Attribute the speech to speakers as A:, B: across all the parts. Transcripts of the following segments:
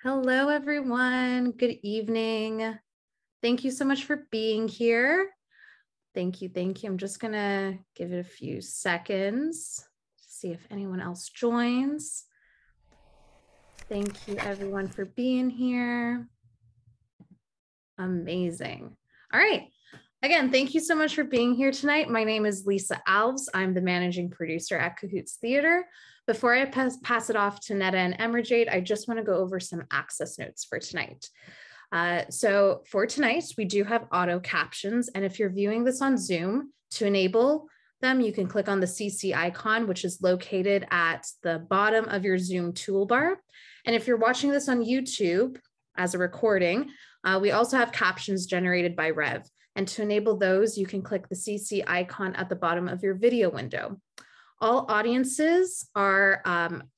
A: Hello, everyone. Good evening. Thank you so much for being here. Thank you. Thank you. I'm just going to give it a few seconds to see if anyone else joins. Thank you, everyone, for being here. Amazing. All right. Again, thank you so much for being here tonight. My name is Lisa Alves. I'm the managing producer at Cahoots Theatre. Before I pass it off to Neta and Emerjade, I just want to go over some access notes for tonight. So for tonight, we do have auto captions. And if you're viewing this on Zoom, to enable them, you can click on the CC icon, which is located at the bottom of your Zoom toolbar. And if you're watching this on YouTube as a recording, we also have captions generated by Rev. And to enable those, you can click the CC icon at the bottom of your video window. All audiences are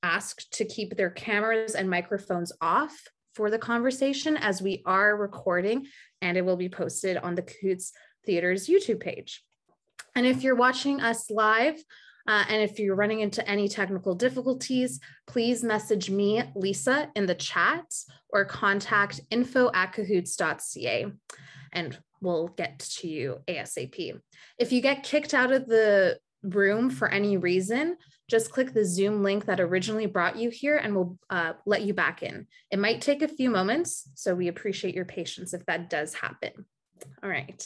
A: asked to keep their cameras and microphones off for the conversation, as we are recording and it will be posted on the Cahoots Theatre's YouTube page. And if you're watching us live, and if you're running into any technical difficulties, please message me, Lisa, in the chat or contact info@cahoots.ca and we'll get to you ASAP. If you get kicked out of the room for any reason, just click the Zoom link that originally brought you here and we'll let you back in. It might take a few moments, so we appreciate your patience if that does happen. All right.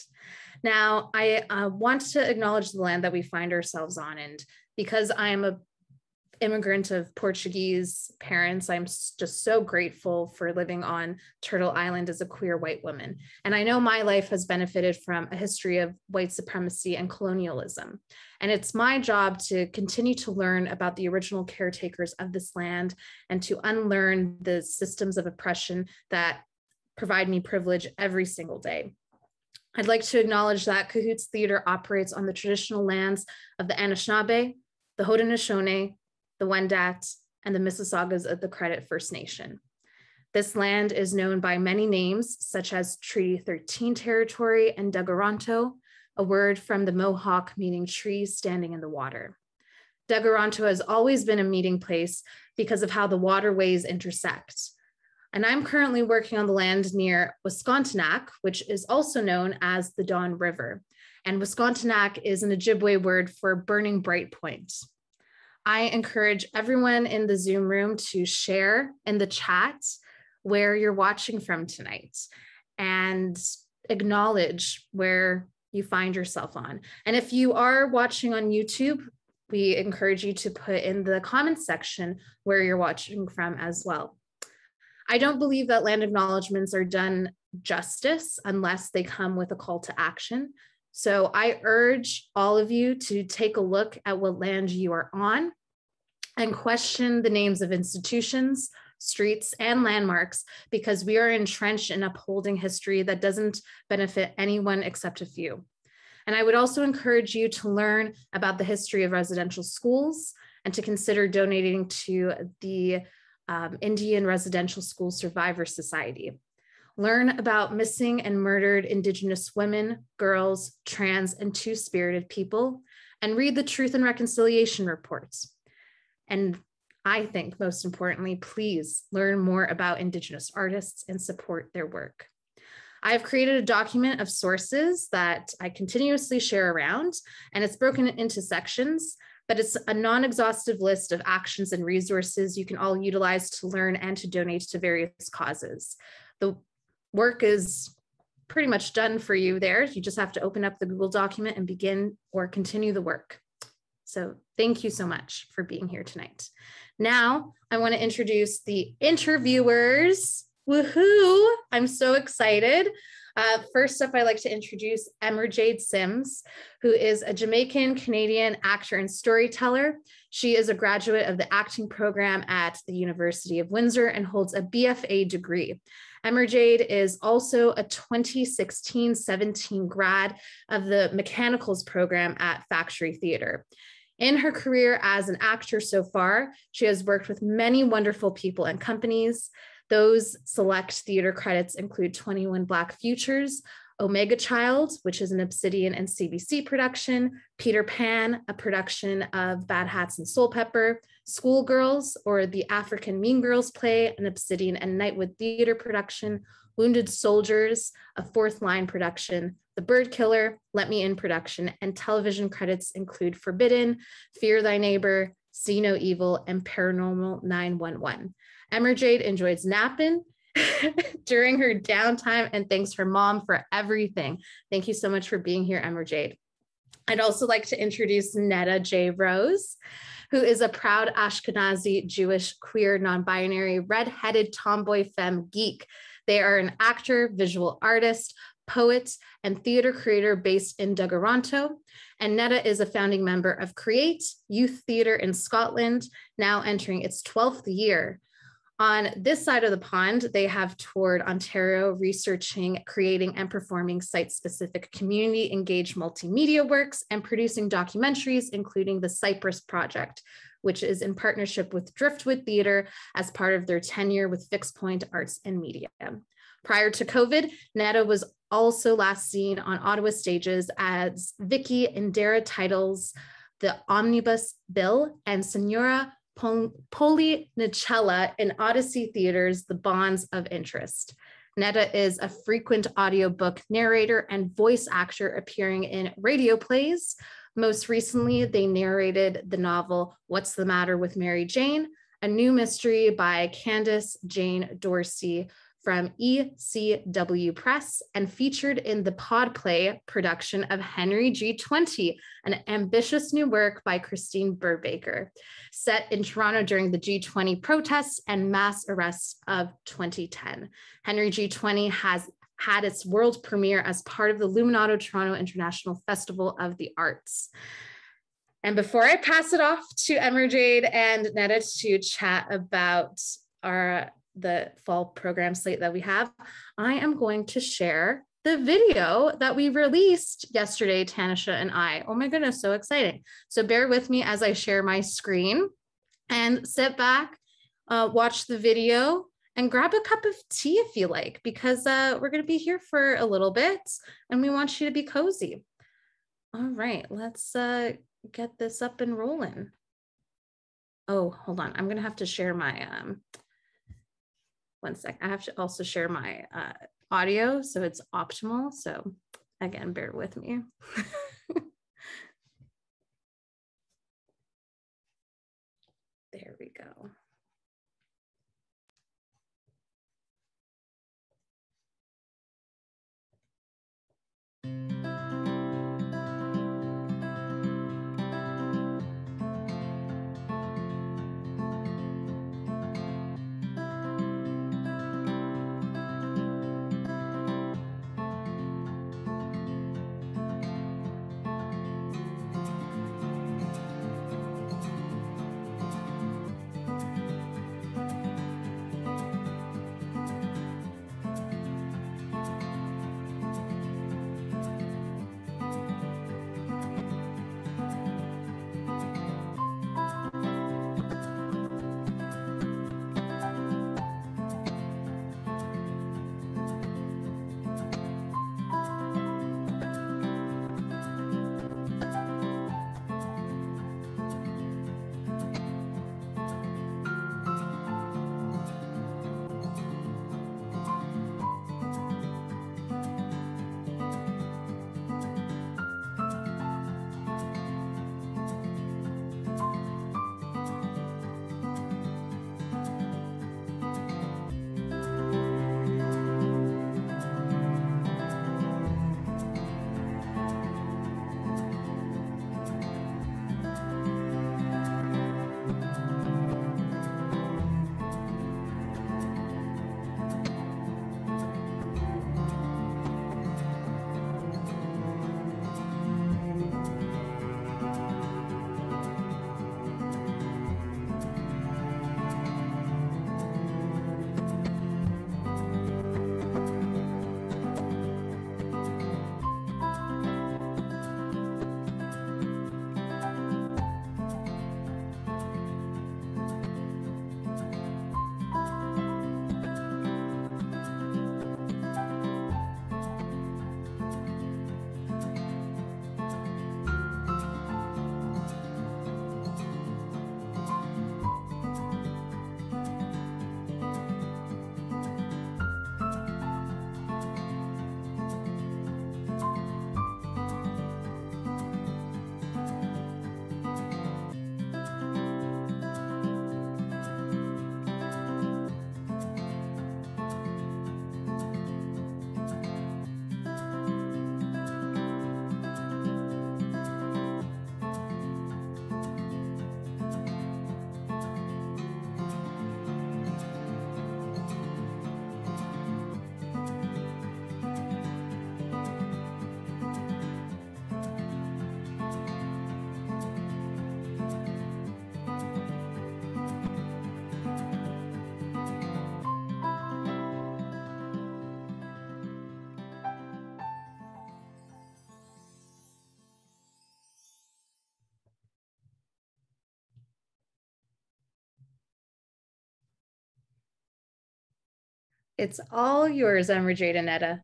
A: Now, I want to acknowledge the land that we find ourselves on, and because I'm an immigrant of Portuguese parents, I'm just so grateful for living on Turtle Island as a queer white woman. And I know my life has benefited from a history of white supremacy and colonialism. And it's my job to continue to learn about the original caretakers of this land and to unlearn the systems of oppression that provide me privilege every single day. I'd like to acknowledge that Cahoots Theatre operates on the traditional lands of the Anishinaabe, the Haudenosaunee, the Wendat, and the Mississaugas of the Credit First Nation. This land is known by many names, such as Treaty 13 territory and Tkaronto, a word from the Mohawk meaning trees standing in the water. Tkaronto has always been a meeting place because of how the waterways intersect. And I'm currently working on the land near Wiscontinak, which is also known as the Dawn River. And Wiscontinak is an Ojibwe word for burning bright point. I encourage everyone in the Zoom room to share in the chat where you're watching from tonight and acknowledge where you find yourself on. And if you are watching on YouTube, we encourage you to put in the comments section where you're watching from as well. I don't believe that land acknowledgements are done justice unless they come with a call to action. So I urge all of you to take a look at what land you are on and question the names of institutions, streets, and landmarks, because we are entrenched in upholding history that doesn't benefit anyone except a few. And I would also encourage you to learn about the history of residential schools and to consider donating to the Indian Residential School Survivor Society. Learn about missing and murdered Indigenous women, girls, trans, and two-spirited people, and read the Truth and Reconciliation reports. And I think most importantly, please learn more about Indigenous artists and support their work. I've created a document of sources that I continuously share around, and it's broken into sections, but it's a non-exhaustive list of actions and resources you can all utilize to learn and to donate to various causes. The work is pretty much done for you there. You just have to open up the Google document and begin or continue the work. So thank you so much for being here tonight. Now I want to introduce the interviewers. Woohoo! I'm so excited. First up, I'd like to introduce Emerjade Sims, who is a Jamaican-Canadian actor and storyteller. She is a graduate of the acting program at the University of Windsor and holds a BFA degree. Emerjade is also a 2016-17 grad of the Mechanicals program at Factory Theatre. In her career as an actor so far, she has worked with many wonderful people and companies. Those select theater credits include 21 Black Futures, Omega Child, which is an Obsidian and CBC production, Peter Pan, a production of Bad Hats and Soul Pepper, Schoolgirls, or the African Mean Girls play, an Obsidian and Nightwood Theatre production, Wounded Soldiers, a Fourth Line production, The Bird Killer, Let Me In production, and television credits include Forbidden, Fear Thy Neighbor, See No Evil, and Paranormal 911. Emerjade enjoys napping during her downtime and thanks her mom for everything. Thank you so much for being here, Emerjade. I'd also like to introduce Neta J. Rose, who is a proud Ashkenazi Jewish, queer, non-binary, redheaded tomboy-femme geek. They are an actor, visual artist, poet, and theater creator based in Tkaronto. And Neta is a founding member of Create Youth Theatre in Scotland, now entering its 12th year. On this side of the pond, they have toured Ontario, researching, creating, and performing site-specific community-engaged multimedia works and producing documentaries, including the Cyprus Project, which is in partnership with Driftwood Theatre as part of their tenure with FiXT POiNT Arts Media. Prior to COVID, Neta was also last seen on Ottawa stages as Vicky in Darrah Teitel's The Omnibus Bill and Señora Polichinela in Odyssey Theatre's The Bonds of Interest. Neta is a frequent audiobook narrator and voice actor appearing in radio plays. Most recently, they narrated the novel What's the Matter with Mary Jane, a new mystery by Candas Jane Dorsey from ECW Press, and featured in the pod play production of Henry G20, an ambitious new work by Christine Brubaker, set in Toronto during the G20 protests and mass arrests of 2010. Henry G20 has had its world premiere as part of the Luminato Toronto International Festival of the Arts. And before I pass it off to Emerjade and Neta to chat about the fall program slate that we have, I am going to share the video that we released yesterday, Tanisha and I. Oh my goodness, so exciting. So bear with me as I share my screen and sit back, watch the video, and grab a cup of tea if you like, because we're going to be here for a little bit and we want you to be cozy. All right, let's get this up and rolling. Oh, hold on. I'm going to have to share my, one sec. I have to also share my audio so it's optimal. So again, bear with me. There we go. It's all yours, Emerjade and Neta.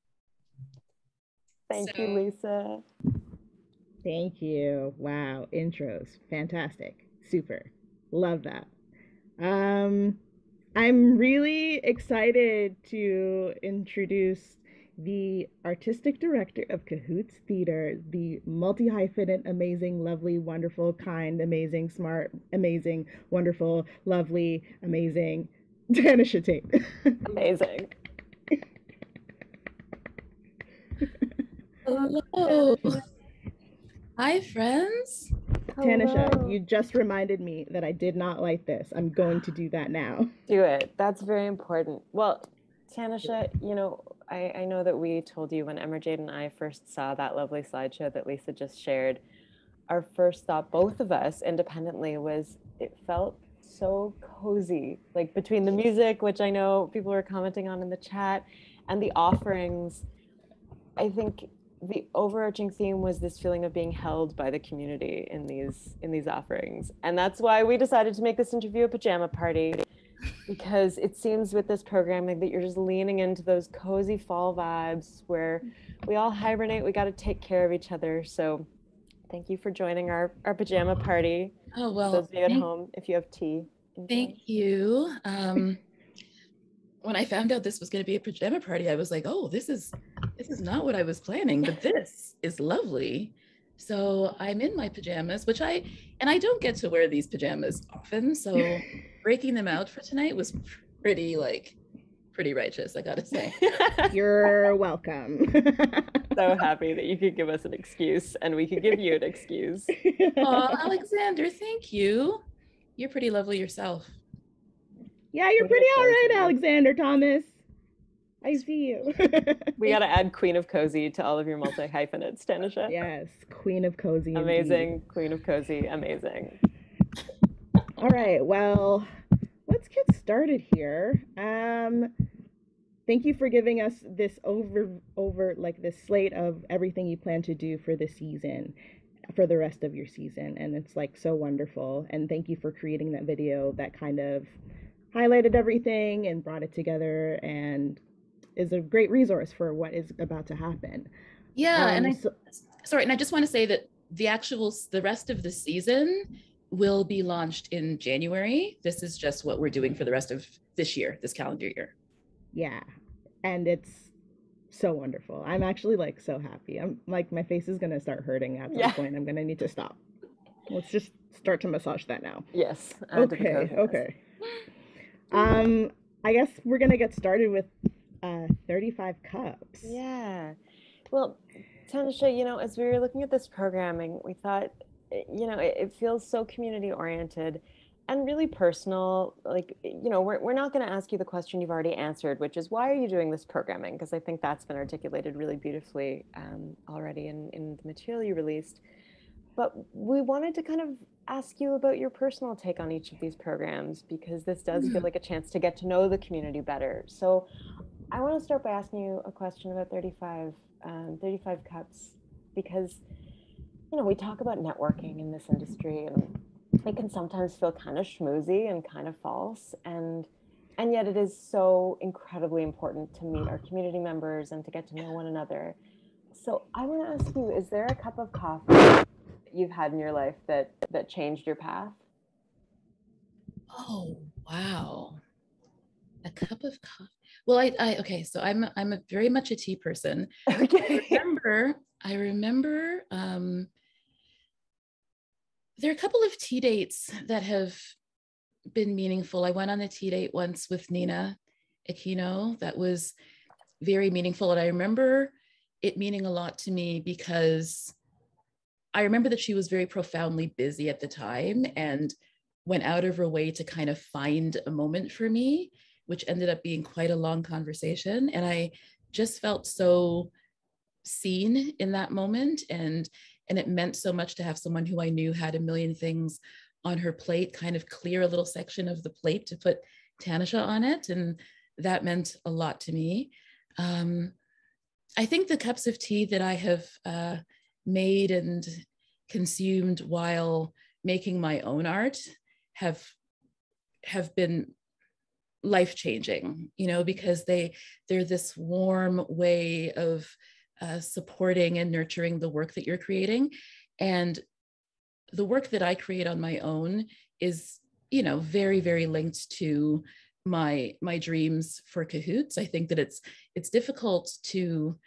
B: Thank you, Lisa.
C: Thank you. Wow, intros, fantastic, super, love that. I'm really excited to introduce the artistic director of Cahoots Theater, the multi-hyphenate, amazing, lovely, wonderful, kind, amazing, smart, amazing, wonderful, lovely, amazing, Tanisha Taitt.
B: Amazing.
D: Hello. Hi, friends.
C: Tanisha, you just reminded me that I did not like this. I'm going to do that now.
B: Do it. That's very important. Well, Tanisha, you know, I know that we told you when Emerjade and I first saw that lovely slideshow that Lisa just shared, our first thought, both of us independently, was it felt so cozy, like between the music, which I know people were commenting on in the chat, and the offerings. I think the overarching theme was this feeling of being held by the community in these offerings. And that's why we decided to make this interview a pajama party, because it seems with this programming that you're just leaning into those cozy fall vibes where we all hibernate, we got to take care of each other. So thank you for joining our pajama party.
D: Oh, well,
B: those of you at home, if you have tea.
D: Thank you. When I found out this was going to be a pajama party, I was like, oh, this is not what I was planning, but this is lovely. So I'm in my pajamas, and I don't get to wear these pajamas often. So breaking them out for tonight was pretty righteous, I gotta say.
C: You're welcome.
B: So happy that you could give us an excuse and we could give you an excuse.
D: Oh, Alexander, thank you. You're pretty lovely yourself.
C: Yeah, you're pretty all right, Alexander Thomas. I see you.
B: We got to add Queen of Cozy to all of your multi-hyphenates, Tanisha.
C: Yes, Queen of Cozy.
B: Amazing.
C: Indeed.
B: Queen of Cozy. Amazing.
C: All right, well, let's get started here. Thank you for giving us this this slate of everything you plan to do for the season, for the rest of your season. And it's like so wonderful. And thank you for creating that video that kind of highlighted everything and brought it together and is a great resource for what is about to happen.
D: Yeah, and I just want to say that the rest of the season will be launched in January. This is just what we're doing for the rest of this year, this calendar year.
C: Yeah, and it's so wonderful. I'm actually like so happy. I'm like, my face is gonna start hurting at some point. I'm gonna need to stop. Let's just start to massage that now.
B: Yes.
C: Okay. I guess we're gonna get started with 35 cups.
B: Yeah. Well, Tanisha, you know, as we were looking at this programming, we thought, you know, it feels so community oriented and really personal. Like, you know, we're not going to ask you the question you've already answered, which is why are you doing this programming? Because I think that's been articulated really beautifully already in the material you released. But we wanted to kind of ask you about your personal take on each of these programs, because this does feel like a chance to get to know the community better. So I want to start by asking you a question about 35 cups, because, you know, we talk about networking in this industry and it can sometimes feel kind of schmoozy and kind of false. And yet it is so incredibly important to meet our community members and to get to know one another. So I want to ask you, is there a cup of coffee you've had in your life that changed your path?
D: Oh, wow. A cup of coffee. Well, okay, so I'm a very much a tea person.
B: Okay.
D: I remember there are a couple of tea dates that have been meaningful. I went on a tea date once with Nina Aquino that was very meaningful. And I remember it meaning a lot to me because I remember that she was very profoundly busy at the time and went out of her way to kind of find a moment for me, which ended up being quite a long conversation. And I just felt so seen in that moment. And it meant so much to have someone who I knew had a million things on her plate, kind of clear a little section of the plate to put Tanisha on it. And that meant a lot to me. I think the cups of tea that I have made and consumed while making my own art have been life-changing, you know, because they're this warm way of supporting and nurturing the work that you're creating. And the work that I create on my own is, you know, very, very linked to my dreams for Cahoots. I think that it's difficult to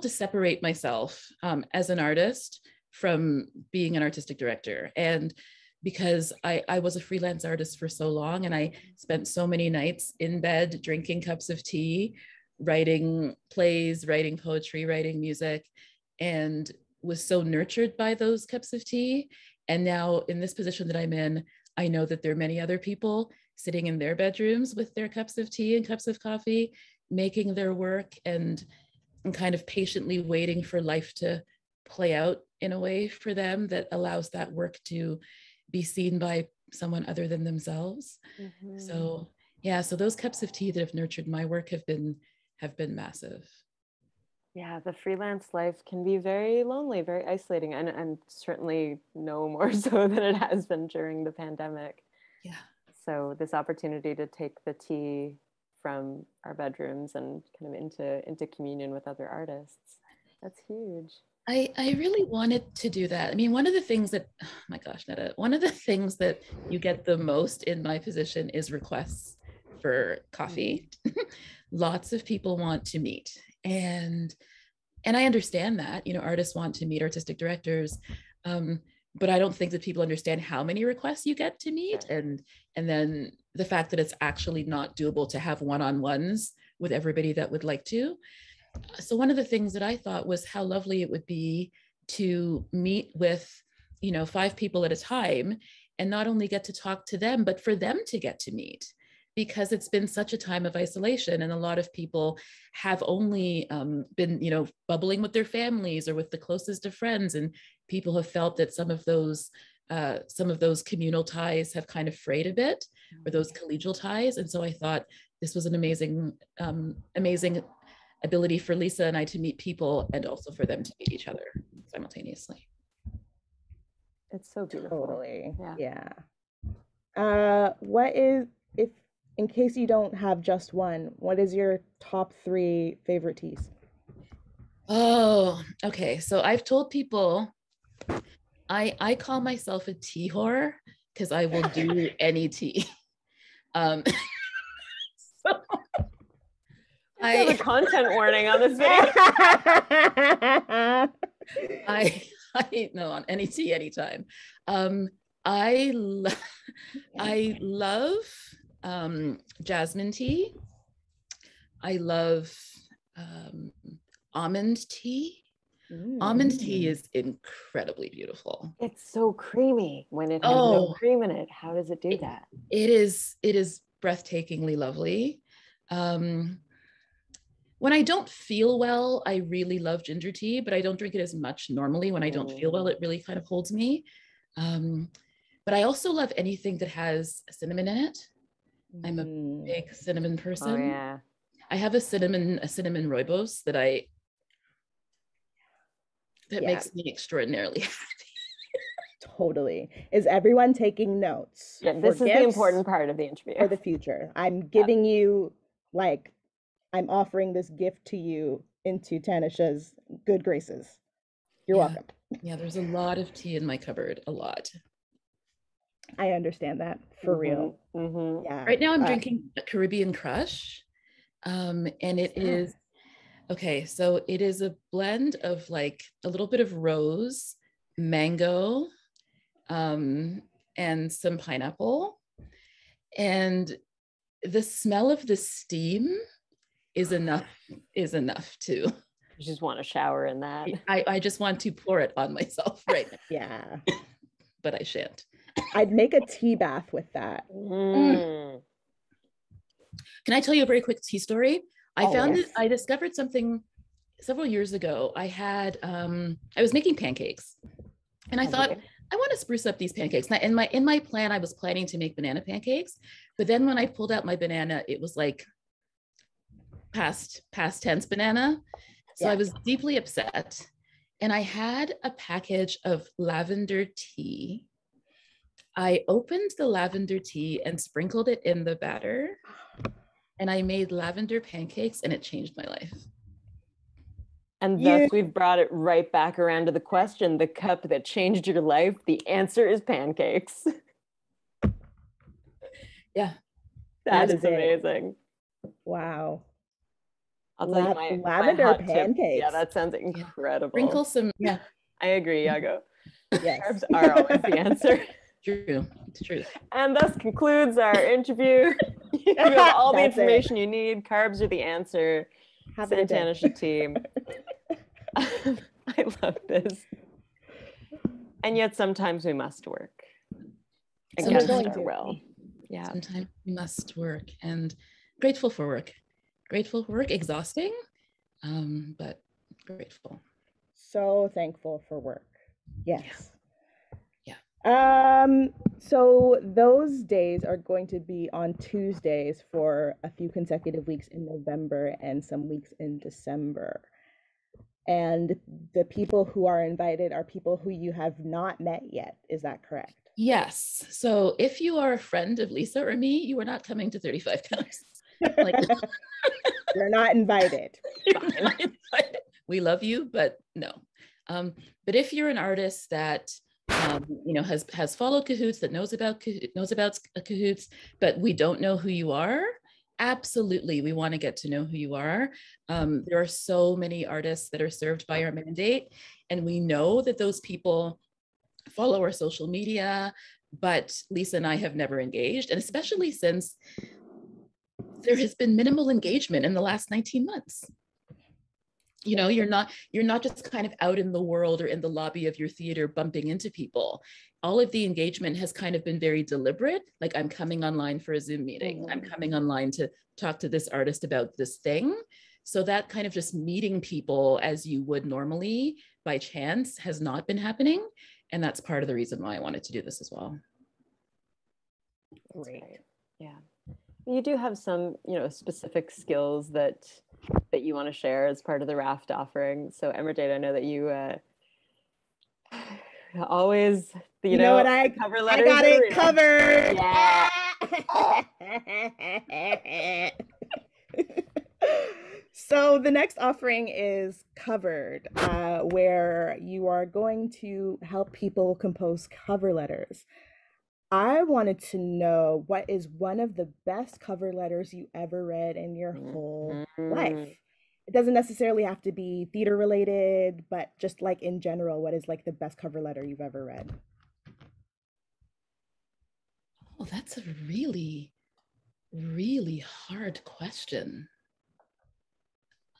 D: separate myself as an artist from being an artistic director. And because I was a freelance artist for so long, and I spent so many nights in bed drinking cups of tea, writing plays, writing poetry, writing music, and was so nurtured by those cups of tea. And now in this position that I'm in, I know that there are many other people sitting in their bedrooms with their cups of tea and cups of coffee, making their work and kind of patiently waiting for life to play out in a way for them that allows that work to be seen by someone other than themselves. Mm-hmm. So yeah, so those cups of tea that have nurtured my work have been massive.
B: Yeah, the freelance life can be very lonely, very isolating, and certainly no more so than it has been during the pandemic.
D: Yeah. So
B: this opportunity to take the tea from our bedrooms and kind of into communion with other artists, that's huge.
D: I really wanted to do that. I mean, one of the things that, oh my gosh, Neta, one of the things that you get the most in my position is requests for coffee. Lots of people want to meet. And I understand that, you know, artists want to meet artistic directors, but I don't think that people understand how many requests you get to meet. And then the fact that it's actually not doable to have one-on-ones with everybody that would like to. So one of the things that I thought was how lovely it would be to meet with, you know, 5 people at a time and not only get to talk to them, but for them to get to meet, because it's been such a time of isolation. And a lot of people have only been, you know, bubbling with their families or with the closest of friends. And people have felt that some of those communal ties have kind of frayed a bit, or those collegial ties. And so I thought this was an amazing ability for Lisa and I to meet people, and also for them to meet each other simultaneously.
B: It's so beautiful.
C: Totally. Yeah. What is, if in case you don't have just one, what is your top 3 favorite teas?
D: Oh, okay. So I've told people I call myself a tea whore because I will do any tea. So
B: I have a content warning on this video.
D: I no, on any tea, anytime. I love jasmine tea. I love almond tea. Almond tea is incredibly beautiful.
B: It's so creamy when it has no cream in it. How does it do that?
D: It is breathtakingly lovely. When I don't feel well, I really love ginger tea, but I don't drink it as much normally. When I don't feel well, it really kind of holds me. But I also love anything that has cinnamon in it. I'm a big cinnamon person.
B: Oh, yeah.
D: I have a cinnamon rooibos that makes me extraordinarily happy.
C: Totally. Is everyone taking notes?
B: Yeah, this is the important part of the interview.
C: For the future. I'm giving you, like, I'm offering this gift to you into Tanisha's good graces. You're welcome.
D: Yeah, there's a lot of tea in my cupboard, a lot.
C: I understand that, for real.
D: Yeah. Right now I'm drinking a Caribbean Crush, and it is, okay, so it is a blend of like a little bit of rose, mango, and some pineapple. And the smell of the steam is enough to.
B: You just want to shower in that.
D: I just want to pour it on myself right now.
C: Yeah.
D: But I shan't.
C: I'd make a tea bath with that.
D: Can I tell you a very quick tea story? I discovered something several years ago. I was making pancakes, and I thought, I want to spruce up these pancakes. Now, in my plan, I was planning to make banana pancakes, but then when I pulled out my banana, it was like past tense banana. So I was deeply upset. And I had a package of lavender tea I opened the lavender tea and sprinkled it in the batter, and I made lavender pancakes, and it changed my life.
B: And thus we've brought it right back around to the question, the cup that changed your life. The answer is pancakes.
D: Yeah.
B: That is amazing.
C: Wow.
B: I'll tell you my
C: lavender
B: hot
C: pancakes.
B: Tip. Yeah, that sounds incredible.
D: Sprinkle some,
B: I agree, Iago.
C: Yes.
B: Carbs are always the answer.
D: True, it's true.
B: And thus concludes our interview. You have all the information you need. Carbs are the answer. Tanisha team. I love this. And yet sometimes we must work against our will. Yeah.
D: Sometimes we must work, and grateful for work. Grateful for work, exhausting, but grateful.
C: So thankful for work. Yes.
D: Yeah.
C: So those days are going to be on Tuesdays for a few consecutive weeks in November and some weeks in December. And the people who are invited are people who you have not met yet. Is that correct?
D: Yes. So if you are a friend of Lisa or me, you are not coming to 35 Colors.
C: You're not invited.
D: You're not invited. We love you, but no. But if you're an artist that has followed Cahoots, that knows about Cahoots, but we don't know who you are, absolutely, we want to get to know who you are. There are so many artists that are served by our mandate, and we know that those people follow our social media, but Lisa and I have never engaged, and especially since there has been minimal engagement in the last 19 months. You're not just kind of out in the world or in the lobby of your theater bumping into people. All of the engagement has kind of been very deliberate. Like, I'm coming online for a Zoom meeting. I'm coming online to talk to this artist about this thing. So that kind of just meeting people as you would normally by chance has not been happening. And that's part of the reason why I wanted to do this as well.
B: Great. Yeah. You do have some, specific skills that you want to share as part of the RAFT offering. So Emerjade, I know that you always,
C: you know what,
B: cover letters.
C: I got it covered.
B: Yeah.
C: So the next offering is Covered, where you are going to help people compose cover letters. I wanted to know, what is one of the best cover letters you ever read in your whole life? It doesn't necessarily have to be theater related, but just like in general, what is like the best cover letter you've ever read?
D: Oh, that's a really, really hard question.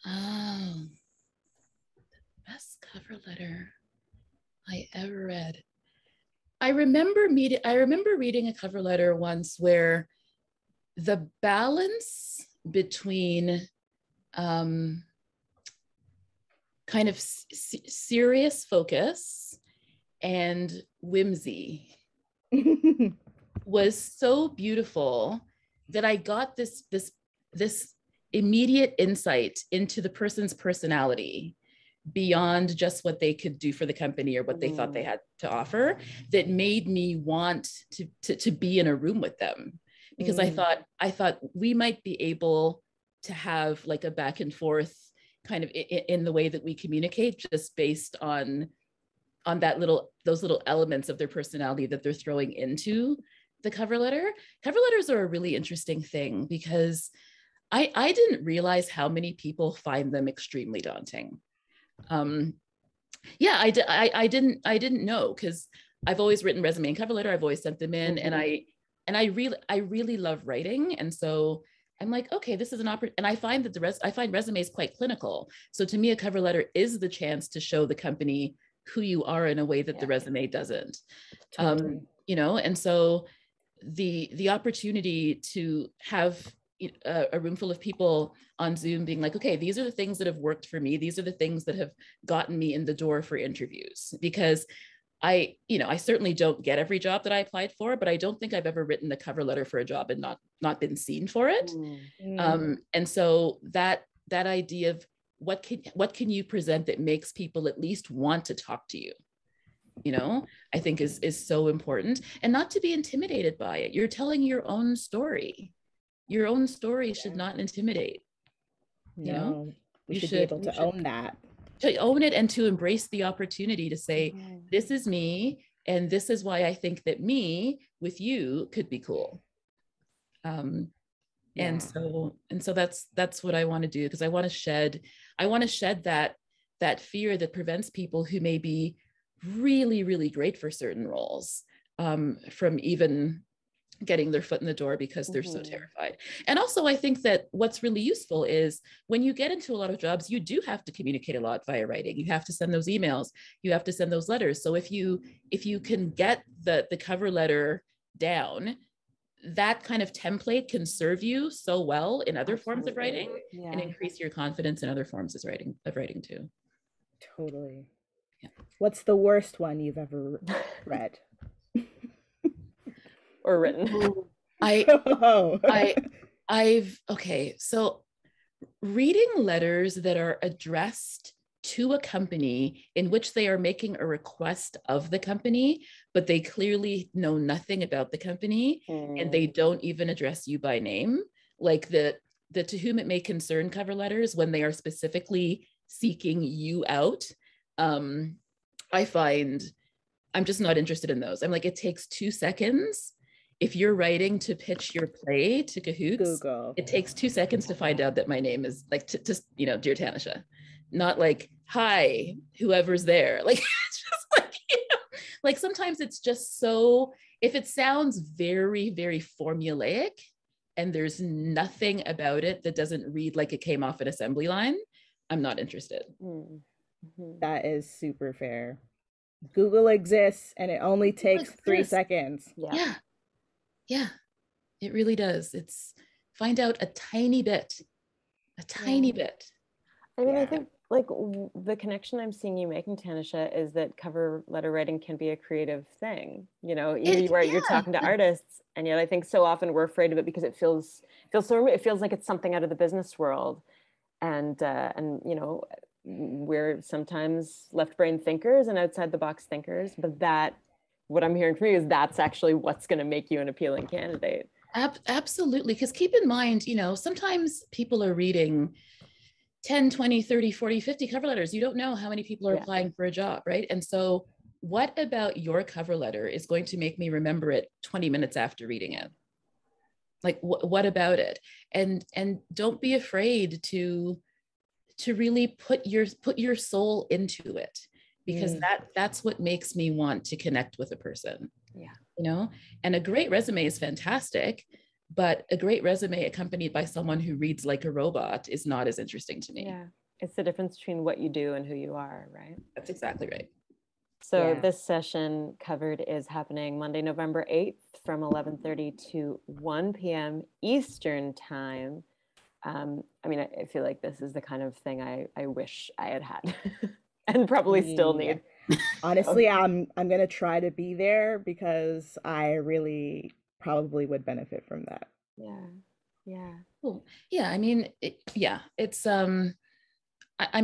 D: The best cover letter I ever read. I remember reading a cover letter once where the balance between kind of serious focus and whimsy was so beautiful that I got this immediate insight into the person's personality beyond just what they could do for the company or what they thought they had to offer, that made me want to be in a room with them, because I thought we might be able to have like a back and forth kind of in the way that we communicate, just based on those little elements of their personality that they're throwing into the cover letter. Cover letters are a really interesting thing, because I didn't realize how many people find them extremely daunting. I didn't know, because I've always written resume and cover letter. I've always sent them in, and I really love writing, and so I'm like, okay, this is an opportunity. And I find that I find resumes quite clinical. So to me, a cover letter is the chance to show the company who you are in a way that the resume doesn't. Totally. And so the opportunity to have a room full of people on Zoom being like, okay, these are the things that have worked for me. These are the things that have gotten me in the door for interviews, because I certainly don't get every job that I applied for, but I don't think I've ever written a cover letter for a job and not been seen for it. And so that idea of what can you present that makes people at least want to talk to you you know, I think is so important, and not to be intimidated by it. You're telling your own story. Your own story should not intimidate. You know,
C: we should be able to own that.
D: To own it and to embrace the opportunity to say, this is me, and this is why I think that me with you could be cool. And so that's what I want to do, because I want to shed that fear that prevents people who may be really, really great for certain roles from even getting their foot in the door because they're so terrified. And also, I think that what's really useful is when you get into a lot of jobs, you do have to communicate a lot via writing. You have to send those emails, you have to send those letters. So if you can get the cover letter down, that kind of template can serve you so well in other forms of writing and increase your confidence in other forms of writing too.
C: Totally. Yeah. What's the worst one you've ever read?
B: Or written?
D: So reading letters that are addressed to a company in which they are making a request of the company, but they clearly know nothing about the company and they don't even address you by name, like the to whom it may concern cover letters when they are specifically seeking you out. I find I'm just not interested in those. I'm like, it takes 2 seconds. If you're writing to pitch your play to Cahoots, Google. It takes 2 seconds to find out that my name is like, dear Tanisha, not like, hi, whoever's there. Like, it's just like, like sometimes it's just so, if it sounds very, very formulaic and there's nothing about it that doesn't read like it came off an assembly line, I'm not interested.
C: That is super fair. Google exists and it only takes 3 seconds.
D: Yeah, it really does. It's find out a tiny bit.
B: I mean, I think like the connection I'm seeing you making, Tanisha, is that cover letter writing can be a creative thing. You know, you're talking to artists, and yet I think so often we're afraid of it because it feels like it's something out of the business world, and you know, we're sometimes left brain thinkers and outside the box thinkers, but that. What I'm hearing from you is that's actually what's going to make you an appealing candidate.
D: Absolutely. Because keep in mind, you know, sometimes people are reading 10, 20, 30, 40, 50 cover letters. You don't know how many people are applying for a job, right? And so what about your cover letter is going to make me remember it 20 minutes after reading it? Like, what about it? And don't be afraid to really put your soul into it. Because that's what makes me want to connect with a person. You know, and a great resume is fantastic, but a great resume accompanied by someone who reads like a robot is not as interesting to me.
B: Yeah, it's the difference between what you do and who you are, right?
D: That's exactly right.
B: So this session covered is happening Monday, November 8th from 11:30 to 1 p.m. Eastern time. I mean, I feel like this is the kind of thing I wish I had. And probably still need.
C: Honestly, I'm gonna try to be there because I really probably would benefit from that.
D: Cool. I mean, it's I'm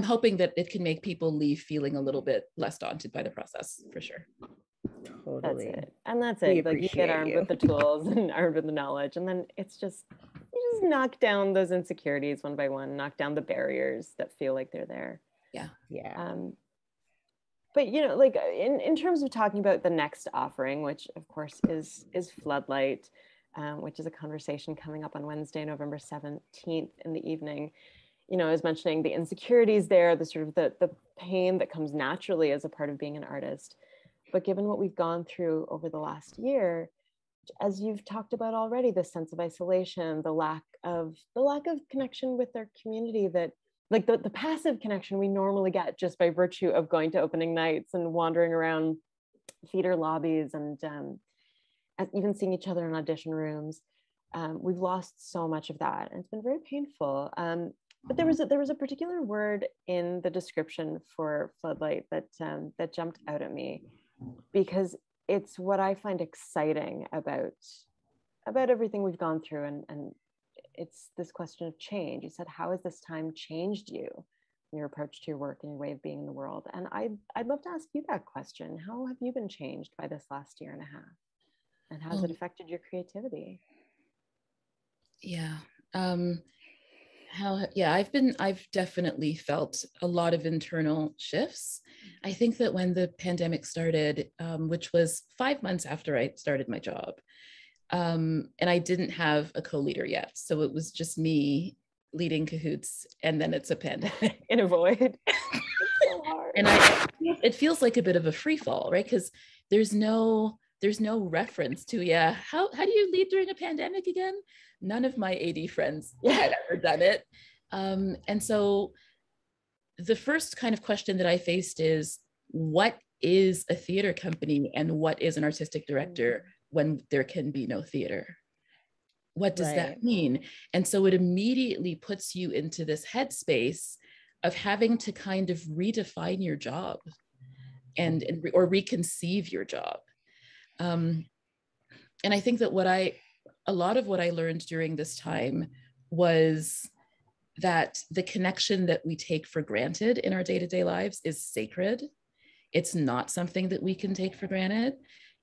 D: hoping that it can make people leave feeling a little bit less daunted by the process, for sure.
C: Totally.
B: That's it. Like you get armed with the tools and armed with the knowledge, and then it's just you just knock down those insecurities one by one, knock down the barriers that feel like they're there. But you know, like in terms of talking about the next offering, which of course is Floodlight, which is a conversation coming up on Wednesday, November 17th in the evening. You know, I was mentioning the insecurities there, the sort of the pain that comes naturally as a part of being an artist. But given what we've gone through over the last year, as you've talked about already, the sense of isolation, the lack of connection with their community, that like the passive connection we normally get just by virtue of going to opening nights and wandering around theater lobbies and even seeing each other in audition rooms. We've lost so much of that, and it's been very painful. But there was a particular word in the description for Floodlight that jumped out at me, because it's what I find exciting about everything we've gone through, and it's this question of change. You said, how has this time changed you? your approach to your work and your way of being in the world. And I'd love to ask you that question. How have you been changed by this last year and a half? And how has it affected your creativity?
D: Yeah. I've definitely felt a lot of internal shifts. I think that when the pandemic started, which was 5 months after I started my job, and I didn't have a co-leader yet. So it was just me leading Cahoots, and then it's a pandemic.
B: In a void. It's so hard.
D: And it feels like a bit of a free fall, right? Because there's no reference to, how do you lead during a pandemic again? None of my AD friends had ever done it. And so the first kind of question that I faced is, what is a theater company and what is an artistic director when there can be no theater? What does that mean? And so it immediately puts you into this headspace of having to kind of redefine your job or reconceive your job. And I think that a lot of what I learned during this time was that the connection that we take for granted in our day-to-day lives is sacred. It's not something that we can take for granted.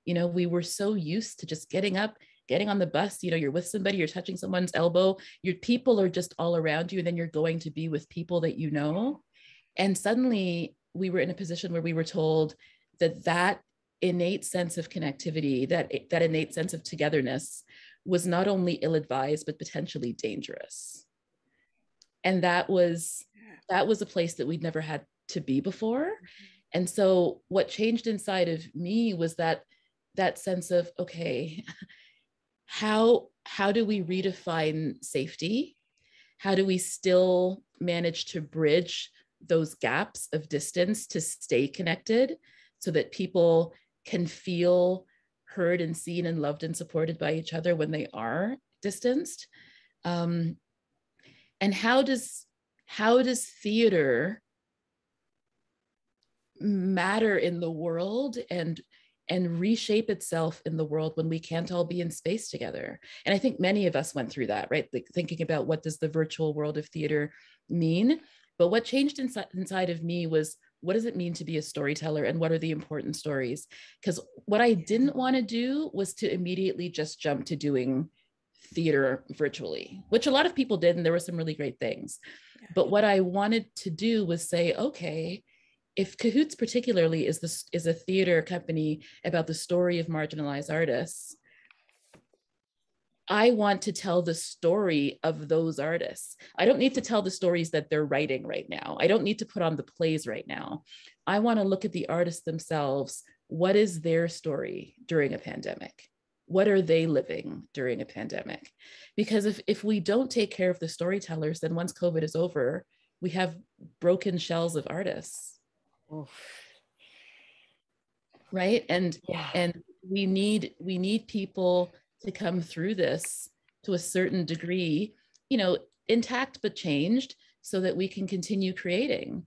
D: You know, we were so used to just getting up, getting on the bus, you know, you're with somebody, you're touching someone's elbow, your people are just all around you, and then you're going to be with people that you know. And suddenly we were in a position where we were told that innate sense of connectivity, that innate sense of togetherness was not only ill-advised, but potentially dangerous. And that was a place that we'd never had to be before. And so what changed inside of me was that sense of, okay, how do we redefine safety? How do we still manage to bridge those gaps of distance to stay connected so that people can feel heard and seen and loved and supported by each other when they are distanced? And how does theater matter in the world and reshape itself in the world when we can't all be in space together? And I think many of us went through that, right? Like thinking about, what does the virtual world of theater mean? But what changed inside of me was, what does it mean to be a storyteller, and what are the important stories? Because what I didn't want to do was to immediately just jump to doing theater virtually, which a lot of people did, and there were some really great things. But what I wanted to do was say, okay, if Cahoots particularly is a theater company about the story of marginalized artists, I want to tell the story of those artists. I don't need to tell the stories that they're writing right now. I don't need to put on the plays right now. I want to look at the artists themselves. What is their story during a pandemic? What are they living during a pandemic? Because if we don't take care of the storytellers, then once COVID is over, we have broken shells of artists.
B: Oof.
D: Right? And we need people to come through this to a certain degree, you know, intact but changed, so that we can continue creating.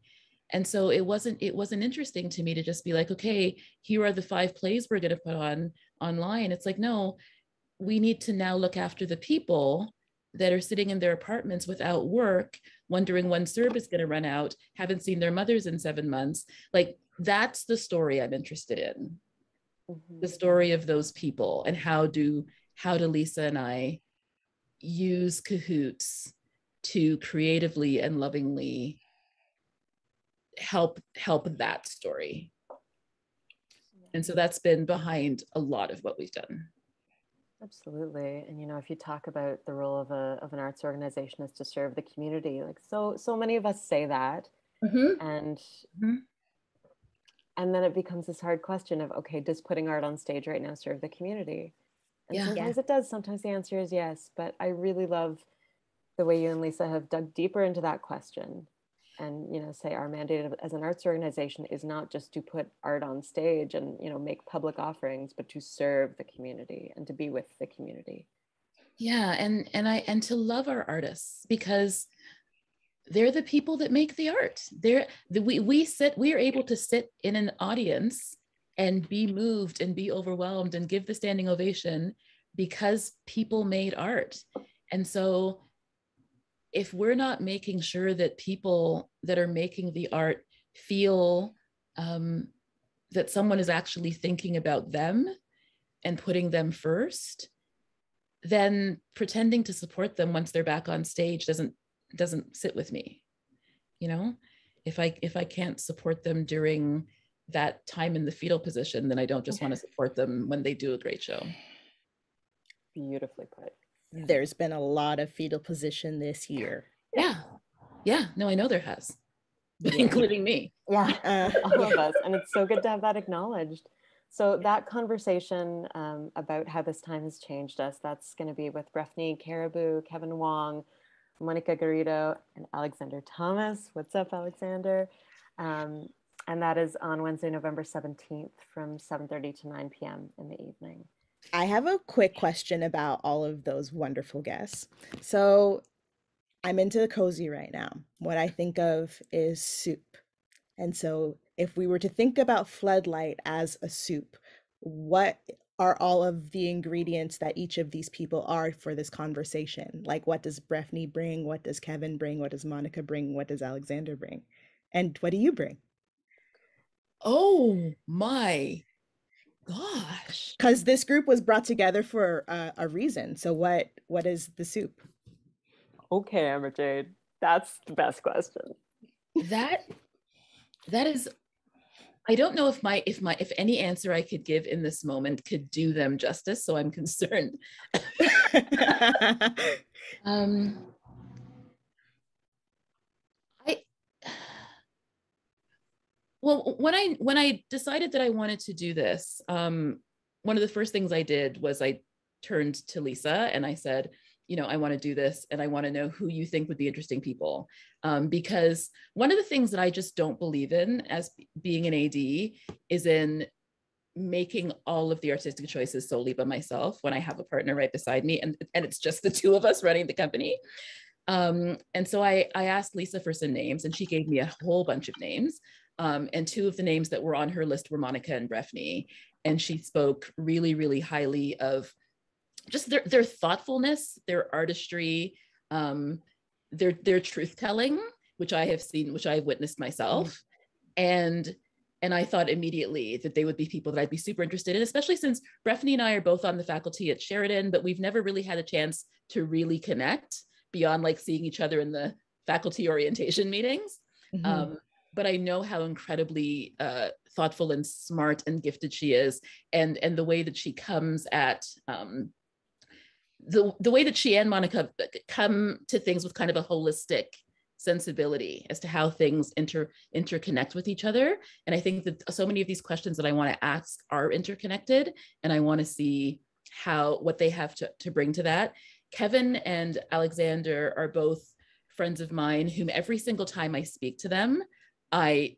D: And so it wasn't interesting to me to just be like, okay, here are the 5 plays we're going to put on online. It's like, no, we need to now look after the people that are sitting in their apartments without work, wondering when CERB is going to run out, haven't seen their mothers in 7 months. Like, that's the story I'm interested in. The story of those people, and how do Lisa and I use Cahoots to creatively and lovingly help that story. And so that's been behind a lot of what we've done.
B: Absolutely. And, you know, if you talk about the role of an arts organization is to serve the community, like so many of us say that, and then it becomes this hard question of, okay, does putting art on stage right now serve the community? And sometimes it does. Sometimes the answer is yes. But I really love the way you and Lisa have dug deeper into that question, and, you know, say our mandate as an arts organization is not just to put art on stage and, you know, make public offerings, but to serve the community and to be with the community.
D: Yeah, and to love our artists, because they're the people that make the art. We are able to sit in an audience and be moved and be overwhelmed and give the standing ovation because people made art. And so if we're not making sure that people that are making the art feel that someone is actually thinking about them and putting them first, then pretending to support them once they're back on stage doesn't sit with me. You know, if I can't support them during that time in the fetal position, then I don't just want to support them when they do a great show.
B: Beautifully put.
C: There's been a lot of fetal position this year.
D: Yeah, no, I know there has, including me.
B: Yeah, all of us. And it's so good to have that acknowledged. So that conversation about how this time has changed us, that's going to be with Breffney Caribou, Kevin Wong, Monica Garrido, and Alexander Thomas. What's up, Alexander? And that is on Wednesday, November 17th from 7:30 to 9 p.m. in the evening.
C: I have a quick question about all of those wonderful guests. So I'm into the cozy right now. What I think of is soup. And so if we were to think about Floodlight as a soup, what are all of the ingredients that each of these people are for this conversation? Like, what does Breffney bring? What does Kevin bring? What does Monica bring? What does Alexander bring? And what do you bring?
D: Oh my gosh.
C: Because this group was brought together for a reason. So what is the soup?
B: Okay, Emerjade, that's the best question.
D: That is, I don't know if any answer I could give in this moment could do them justice, so I'm concerned. Well, when I decided that I wanted to do this, one of the first things I did was I turned to Lisa and I said, you know, I want to do this and I want to know who you think would be interesting people. Because one of the things that I just don't believe in as being an AD is in making all of the artistic choices solely by myself when I have a partner right beside me and it's just the two of us running the company. And so I asked Lisa for some names and she gave me a whole bunch of names. And two of the names that were on her list were Monica and Breffney. And she spoke really, really highly of just their thoughtfulness, their artistry, their truth-telling, which I have seen, which I've witnessed myself. And I thought immediately that they would be people that I'd be super interested in, especially since Breffney and I are both on the faculty at Sheridan, but we've never really had a chance to really connect beyond like seeing each other in the faculty orientation meetings. Mm-hmm. But I know how incredibly thoughtful and smart and gifted she is, and the way that she comes at the way that she and Monica come to things with kind of a holistic sensibility as to how things interconnect with each other. And I think that so many of these questions that I want to ask are interconnected, and I want to see what they have to bring to that. Kevin and Alexander are both friends of mine whom every single time I speak to them, I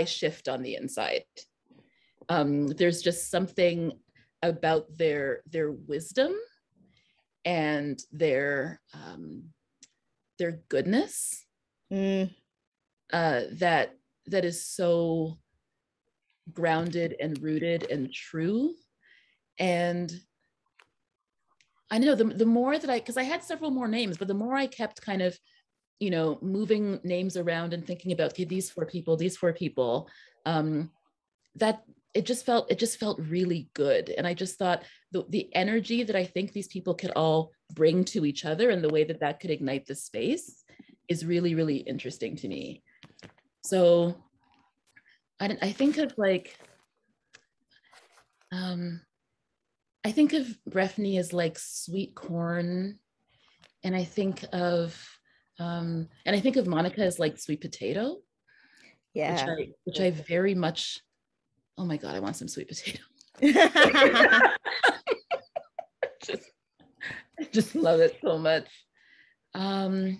D: shift on the inside. There's just something about their wisdom and their goodness that is so grounded and rooted and true. And I know the more that because I had several more names, but the more I kept kind of, you know, moving names around and thinking about, okay, these four people, that it just felt really good. And I just thought the energy that I think these people could all bring to each other and the way that could ignite the space is really, really interesting to me. So I think of like, I think of Breffney as like sweet corn, and I think of Monica as like sweet potato.
C: Yeah,
D: which I very much. Oh my God, I want some sweet potato. I just love it so much. And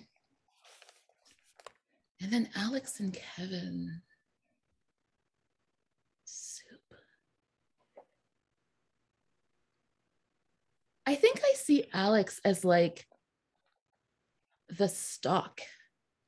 D: then Alex and Kevin. Soup. I think I see Alex as like the stock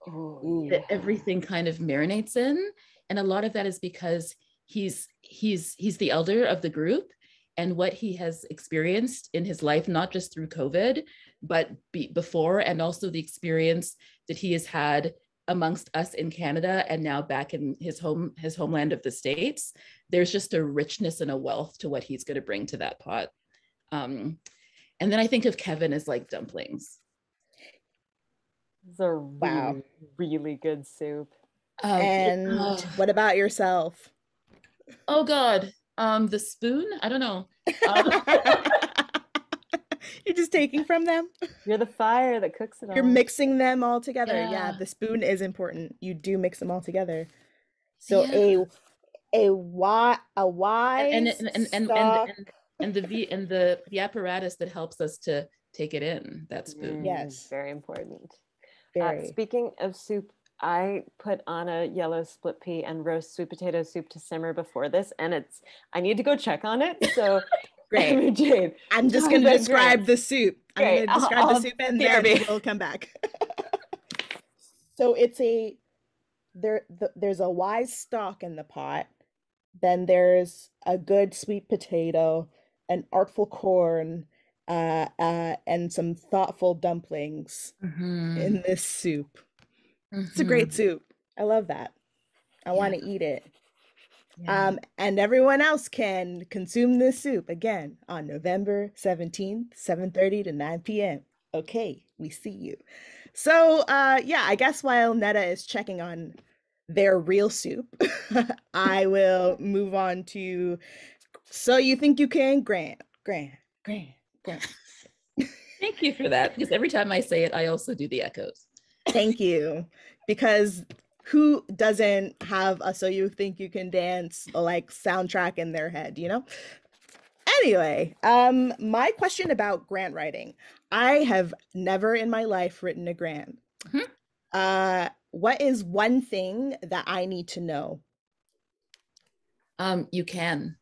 D: that everything kind of marinates in. And a lot of that is because he's the elder of the group, and what he has experienced in his life, not just through COVID, but before, and also the experience that he has had amongst us in Canada and now back in his homeland of the States. There's just a richness and a wealth to what he's going to bring to that pot. And then I think of Kevin as like dumplings.
B: It's a really, really good soup.
C: And what about yourself?
D: Oh God, the spoon? I don't know.
C: You're just taking from them?
B: You're the fire that cooks it all.
C: You're mixing them all together.
D: Yeah.
C: The spoon is important. You do mix them all together. So a wise
D: and the apparatus that helps us to take it in, that spoon.
C: Yes.
B: Very important.
C: Very.
B: Speaking of soup, I put on a yellow split pea and roast sweet potato soup to simmer before this, and I need to go check on it. So
C: great.
B: Emerjade,
C: I'm just going to describe the soup. I'm going to describe the soup and then we'll come back. So it's there's a wise stock in the pot. Then there's a good sweet potato, an artful corn, and some thoughtful dumplings in this soup. It's a great soup. I love that. I want to eat it. Yeah. And everyone else can consume this soup again on November 17th, 7:30 to 9 p.m. Okay, we see you. So I guess while Neta is checking on their real soup, I will move on to So You Think You Can, Grant.
D: Thank you for that, because every time I say it, I also do the echoes.
C: Thank you, because who doesn't have a So You Think You Can Dance like soundtrack in their head, you know? Anyway, my question about grant writing. I have never in my life written a grant. What is one thing that I need to know?
D: You can.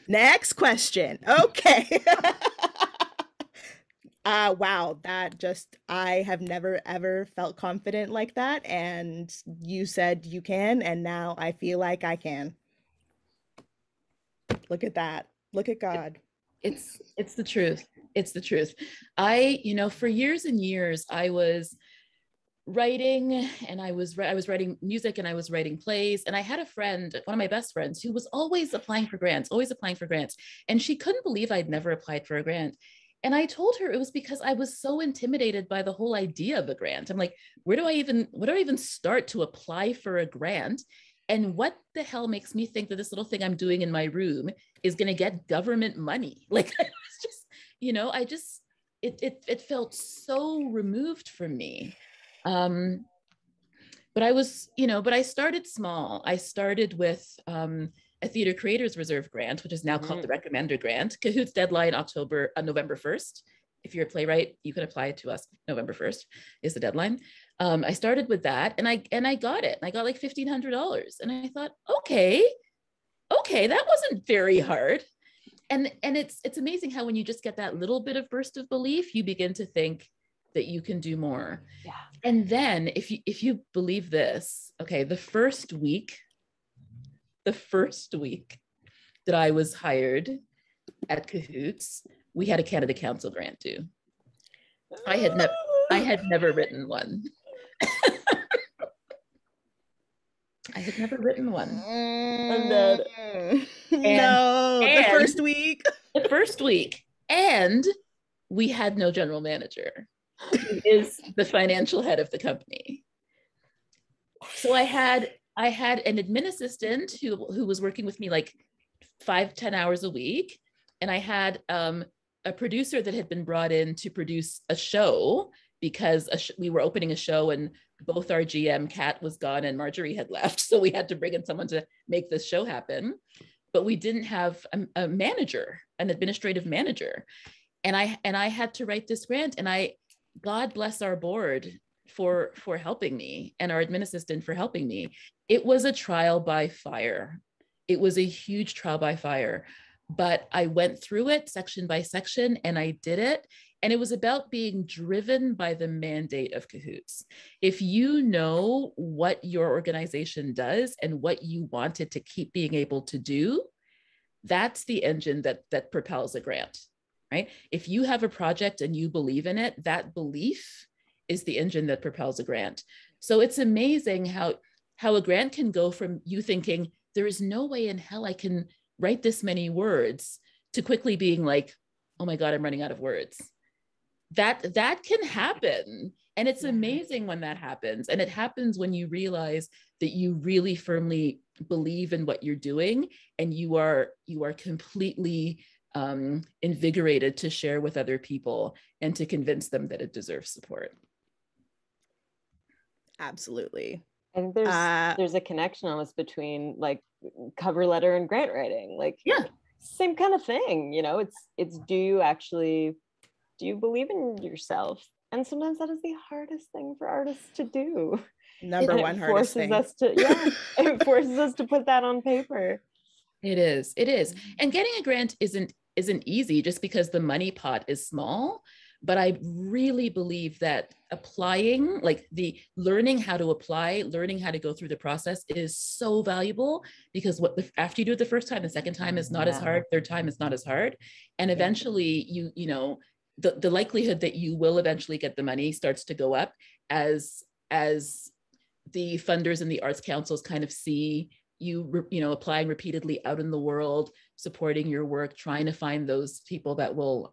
C: Next question. Okay. Wow, I have never ever felt confident like that. And you said you can, and now I feel like I can. Look at that. Look at God.
D: It's the truth. It's the truth. For years and years, I was writing, and I was writing music, and I was writing plays. And I had a friend, one of my best friends, who was always applying for grants. And she couldn't believe I'd never applied for a grant. And I told her it was because I was so intimidated by the whole idea of a grant. I'm like, where do I even start to apply for a grant? And what the hell makes me think that this little thing I'm doing in my room is going to get government money? Like, I was just, it felt so removed from me. But I started small. I started with a Theater Creators Reserve grant, which is now called the Recommender Grant. Cahoots deadline November 1st. If you're a playwright, you can apply to us. November 1st is the deadline. I started with that, and I got it. I got like $1,500, and I thought, okay, that wasn't very hard. And it's amazing how when you just get that little bit of burst of belief, you begin to think that you can do more. Yeah. And then if you believe this, okay, the first week that I was hired at Cahoots, we had a Canada Council grant due. I had never written one. I had never written one.
C: The
D: first week. And we had no general manager, who is the financial head of the company. So I had an admin assistant who was working with me like 5-10 hours a week. And I had a producer that had been brought in to produce a show, because we were opening a show and both our GM, Kat, was gone and Marjorie had left. So we had to bring in someone to make this show happen. But we didn't have a manager, an administrative manager. And I had to write this grant, and God bless our board for helping me, and our admin assistant for helping me. It was a trial by fire. It was a huge trial by fire, but I went through it section by section, and I did it. And it was about being driven by the mandate of Cahoots. If you know what your organization does and what you want it to keep being able to do, that's the engine that propels a grant, right? If you have a project and you believe in it, that belief is the engine that propels a grant. So it's amazing how a grant can go from you thinking, there is no way in hell I can write this many words, to quickly being like, oh my God, I'm running out of words. That can happen. And it's amazing when that happens. And it happens when you realize that you really firmly believe in what you're doing, and you are completely invigorated to share with other people and to convince them that it deserves support.
C: Absolutely.
B: I think there's a connection almost between like cover letter and grant writing. Like,
D: yeah,
B: same kind of thing, you know. It's do you believe in yourself? And sometimes that is the hardest thing for artists to do.
C: Number one hardest thing.
B: It forces us to put that on paper.
D: It is. And getting a grant isn't easy just because the money pot is small. But I really believe that applying, like the learning how to apply, learning how to go through the process is so valuable, because after you do it the first time, the second time is not as hard, third time is not as hard. And eventually you know, the likelihood that you will eventually get the money starts to go up as the funders and the arts councils kind of see you know, applying repeatedly out in the world, supporting your work, trying to find those people that will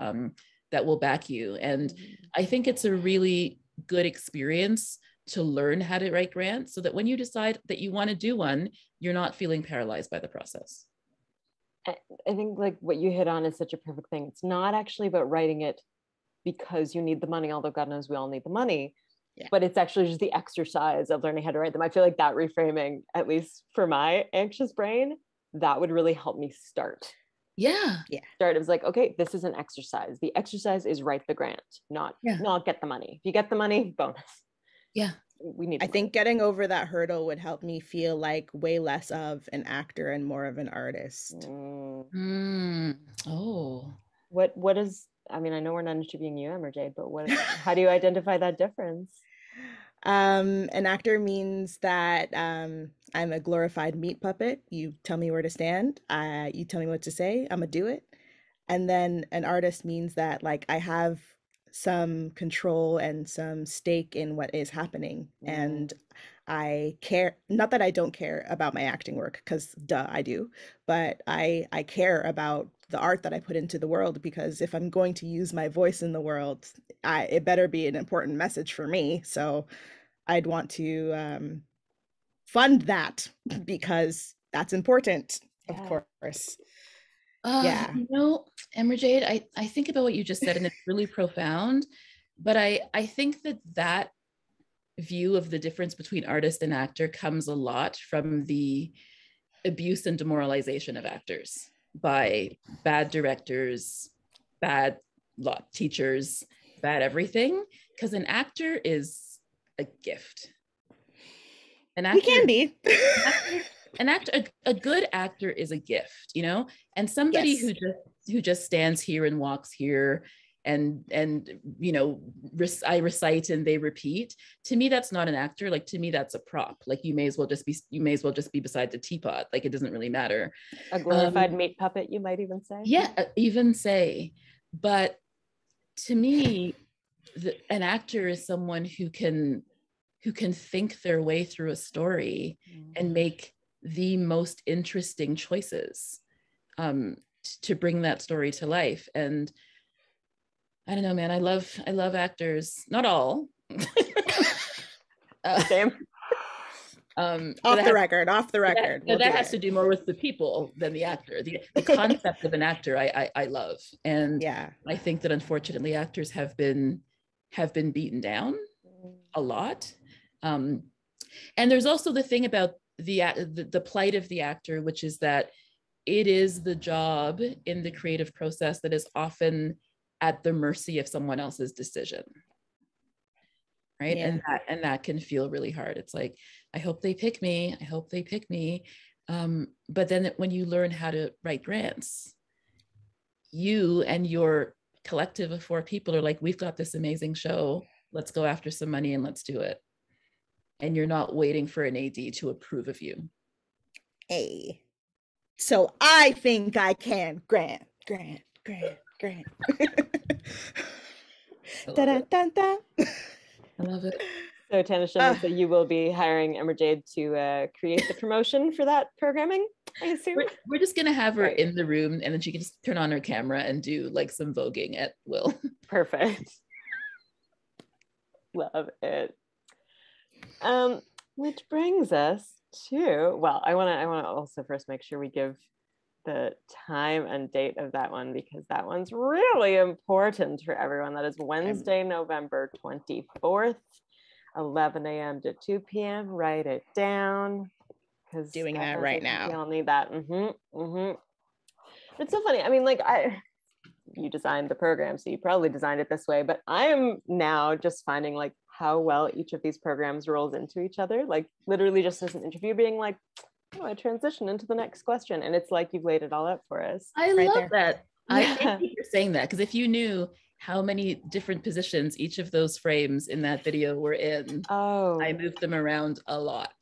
D: back you. And I think it's a really good experience to learn how to write grants, so that when you decide that you want to do one, you're not feeling paralyzed by the process.
B: I think like what you hit on is such a perfect thing. It's not actually about writing it because you need the money, although God knows we all need the money, but it's actually just the exercise of learning how to write them. I feel like that reframing, at least for my anxious brain, that would really help me start. Start. It was like, okay, this is an exercise. The exercise is write the grant, not get the money. If you get the money, bonus. We need.
C: I think getting over that hurdle would help me feel like way less of an actor and more of an artist.
D: Oh,
B: what is? I mean, I know we're not interviewing you, Emerjade, but how do you identify that difference?
C: An actor means that I'm a glorified meat puppet. You tell me where to stand. You tell me what to say. I'm gonna do it. And then an artist means that like I have some control and some stake in what is happening, and I care. Not that I don't care about my acting work, because duh, I do. But I care about the art that I put into the world, because if I'm going to use my voice in the world, it better be an important message for me. So I'd want to fund that, because that's important, of course.
D: You know, Emerjade, I think about what you just said, and it's really profound. But I think that view of the difference between artist and actor comes a lot from the abuse and demoralization of actors by bad directors, bad teachers, bad everything. Because an actor is a gift.
C: We can be.
D: A good actor is a gift, you know, and somebody who just stands here and walks here and you know, I recite and they repeat. To me, that's not an actor. Like, to me, that's a prop. Like, you may as well just be beside the teapot. Like, it doesn't really matter.
B: A glorified meat puppet, you might even say.
D: Even say. But to me, an actor is someone who can think their way through a story and make the most interesting choices to bring that story to life. And I don't know, man, I love actors. Not all.
B: Same.
C: Off the record.
D: That has to do more with the people than the actor. The concept of an actor I love. And I think that unfortunately actors have been beaten down a lot. And there's also the thing about the plight of the actor, which is that it is the job in the creative process that is often at the mercy of someone else's decision, right? And that can feel really hard. It's like, I hope they pick me. But then when you learn how to write grants, you and your collective of 4 people are like, we've got this amazing show. Let's go after some money and let's do it. And you're not waiting for an AD to approve of you.
C: So I think I can grant. Great.
D: I love it.
B: So Tanisha, so you will be hiring Emerjade to create the promotion for that programming, I assume?
D: We're just gonna have her in the room, and then she can just turn on her camera and do like some voguing at will.
B: Perfect. Love it. Which brings us to, well, I want to also first make sure we give the time and date of that one, because that one's really important for everyone. That is Wednesday, November 24th, 11 a.m. to 2 p.m. Write it down, because
C: doing that right now.
B: We all need that. It's so funny. I mean, like, you designed the program, so you probably designed it this way, but I'm now just finding like how well each of these programs rolls into each other. Like literally just as an interview being like, oh, I transition into the next question. And it's like, you've laid it all out for us.
D: I love that. I thank you for saying that, because if you knew how many different positions each of those frames in that video were in, I moved them around a lot.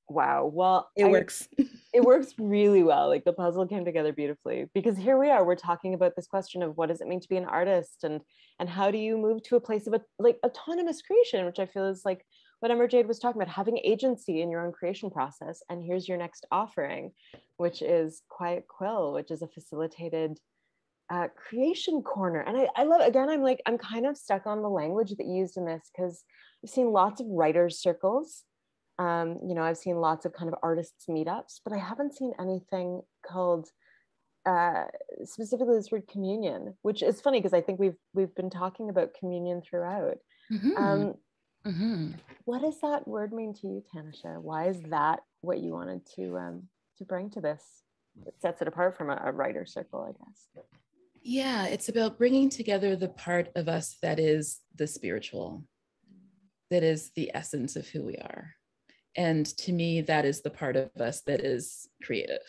B: Wow. Well,
C: it works.
B: It works really well. Like the puzzle came together beautifully, because here we are, we're talking about this question of what does it mean to be an artist, and how do you move to a place of like autonomous creation, which I feel is like what Emerjade was talking about, having agency in your own creation process. And here's your next offering, which is Quiet Quill, which is a facilitated creation corner. And I love, again, I'm kind of stuck on the language that you used in this, because I've seen lots of writers' circles. I've seen lots of kind of artists meetups, but I haven't seen anything called specifically this word communion, which is funny because I think we've been talking about communion throughout. What does that word mean to you, Tanisha? Why is that what you wanted to bring to this? It sets it apart from a writer circle, I guess.
D: Yeah, it's about bringing together the part of us that is the spiritual, that is the essence of who we are. And to me, that is the part of us that is creative.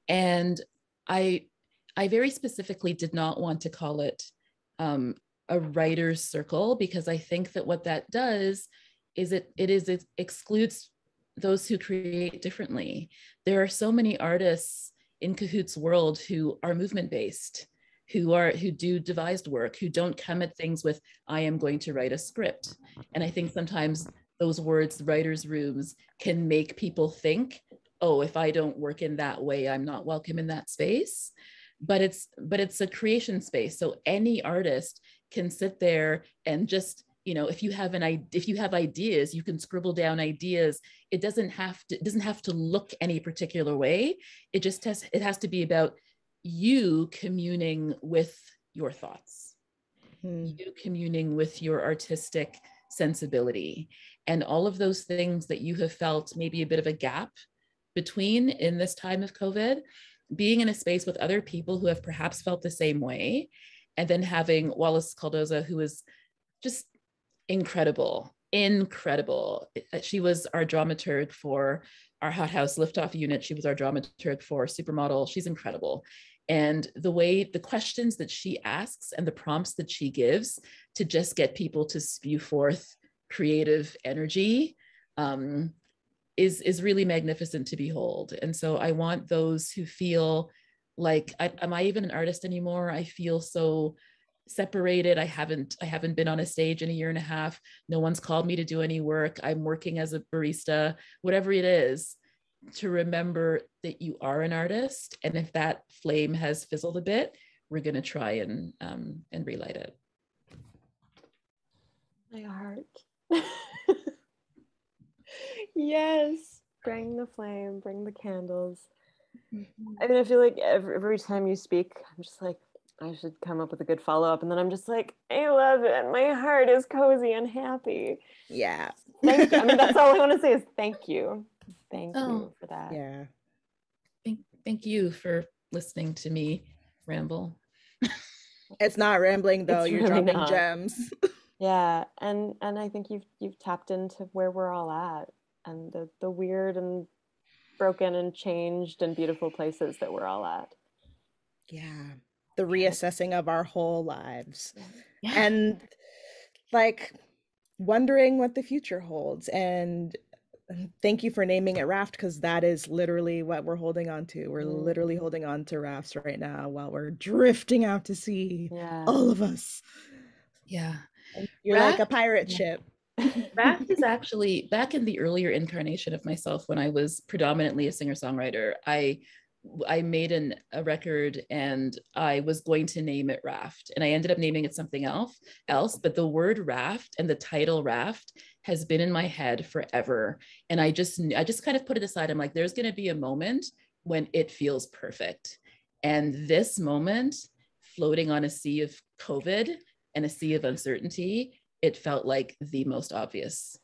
D: And I very specifically did not want to call it a writer's circle, because I think that what that does is it excludes those who create differently. There are so many artists in Cahoots world who are movement-based, who do devised work, who don't come at things with, I am going to write a script. And I think sometimes those words, writers' rooms, can make people think, oh, if I don't work in that way, I'm not welcome in that space. But it's a creation space. So any artist can sit there and just, if you have ideas, you can scribble down ideas. It doesn't have to look any particular way. It has to be about you communing with your thoughts, you communing with your artistic sensibility, and all of those things that you have felt maybe a bit of a gap between in this time of COVID, being in a space with other people who have perhaps felt the same way. And then having Wallace Caldoza, who is just incredible. She was our dramaturg for our Hot House Liftoff unit. She was our dramaturg for Supermodel. She's incredible. And the questions that she asks and the prompts that she gives to just get people to spew forth creative energy is really magnificent to behold. And so I want those who feel like, am I even an artist anymore? I feel so separated. I haven't been on a stage in a year and a half. No one's called me to do any work. I'm working as a barista, whatever it is, to remember that you are an artist. And if that flame has fizzled a bit, we're going to try and relight it.
B: My heart. Yes, bring the flame, bring the candles. I mean, I feel like every time you speak, I'm just like, I should come up with a good follow-up. And then I'm just like, I love it. My heart is cozy and happy.
C: Yeah.
B: Thank you. I mean, that's all I want to say is thank you. Thank you for that.
C: Yeah.
D: Thank you for listening to me ramble.
C: It's not rambling though. You're
B: really
C: dropping
B: not.
C: gems.
B: Yeah. And I think you've tapped into where we're all at, and the weird and broken and changed and beautiful places that we're all at.
C: Yeah. The reassessing of our whole lives.
D: Yeah.
C: And like wondering what the future holds. And thank you for naming it RAFT, because that is literally what we're holding on to. We're literally holding on to rafts right now while we're drifting out to sea.
B: Yeah.
C: All of us.
D: Yeah.
C: You're like a pirate ship.
D: RAFT is actually, back in the earlier incarnation of myself, when I was predominantly a singer-songwriter, I made a record and I was going to name it RAFT, and I ended up naming it something else. But the word RAFT and the title RAFT has been in my head forever. And I just kind of put it aside. I'm like, there's going to be a moment when it feels perfect. And this moment, floating on a sea of COVID and a sea of uncertainty, it felt like the most obvious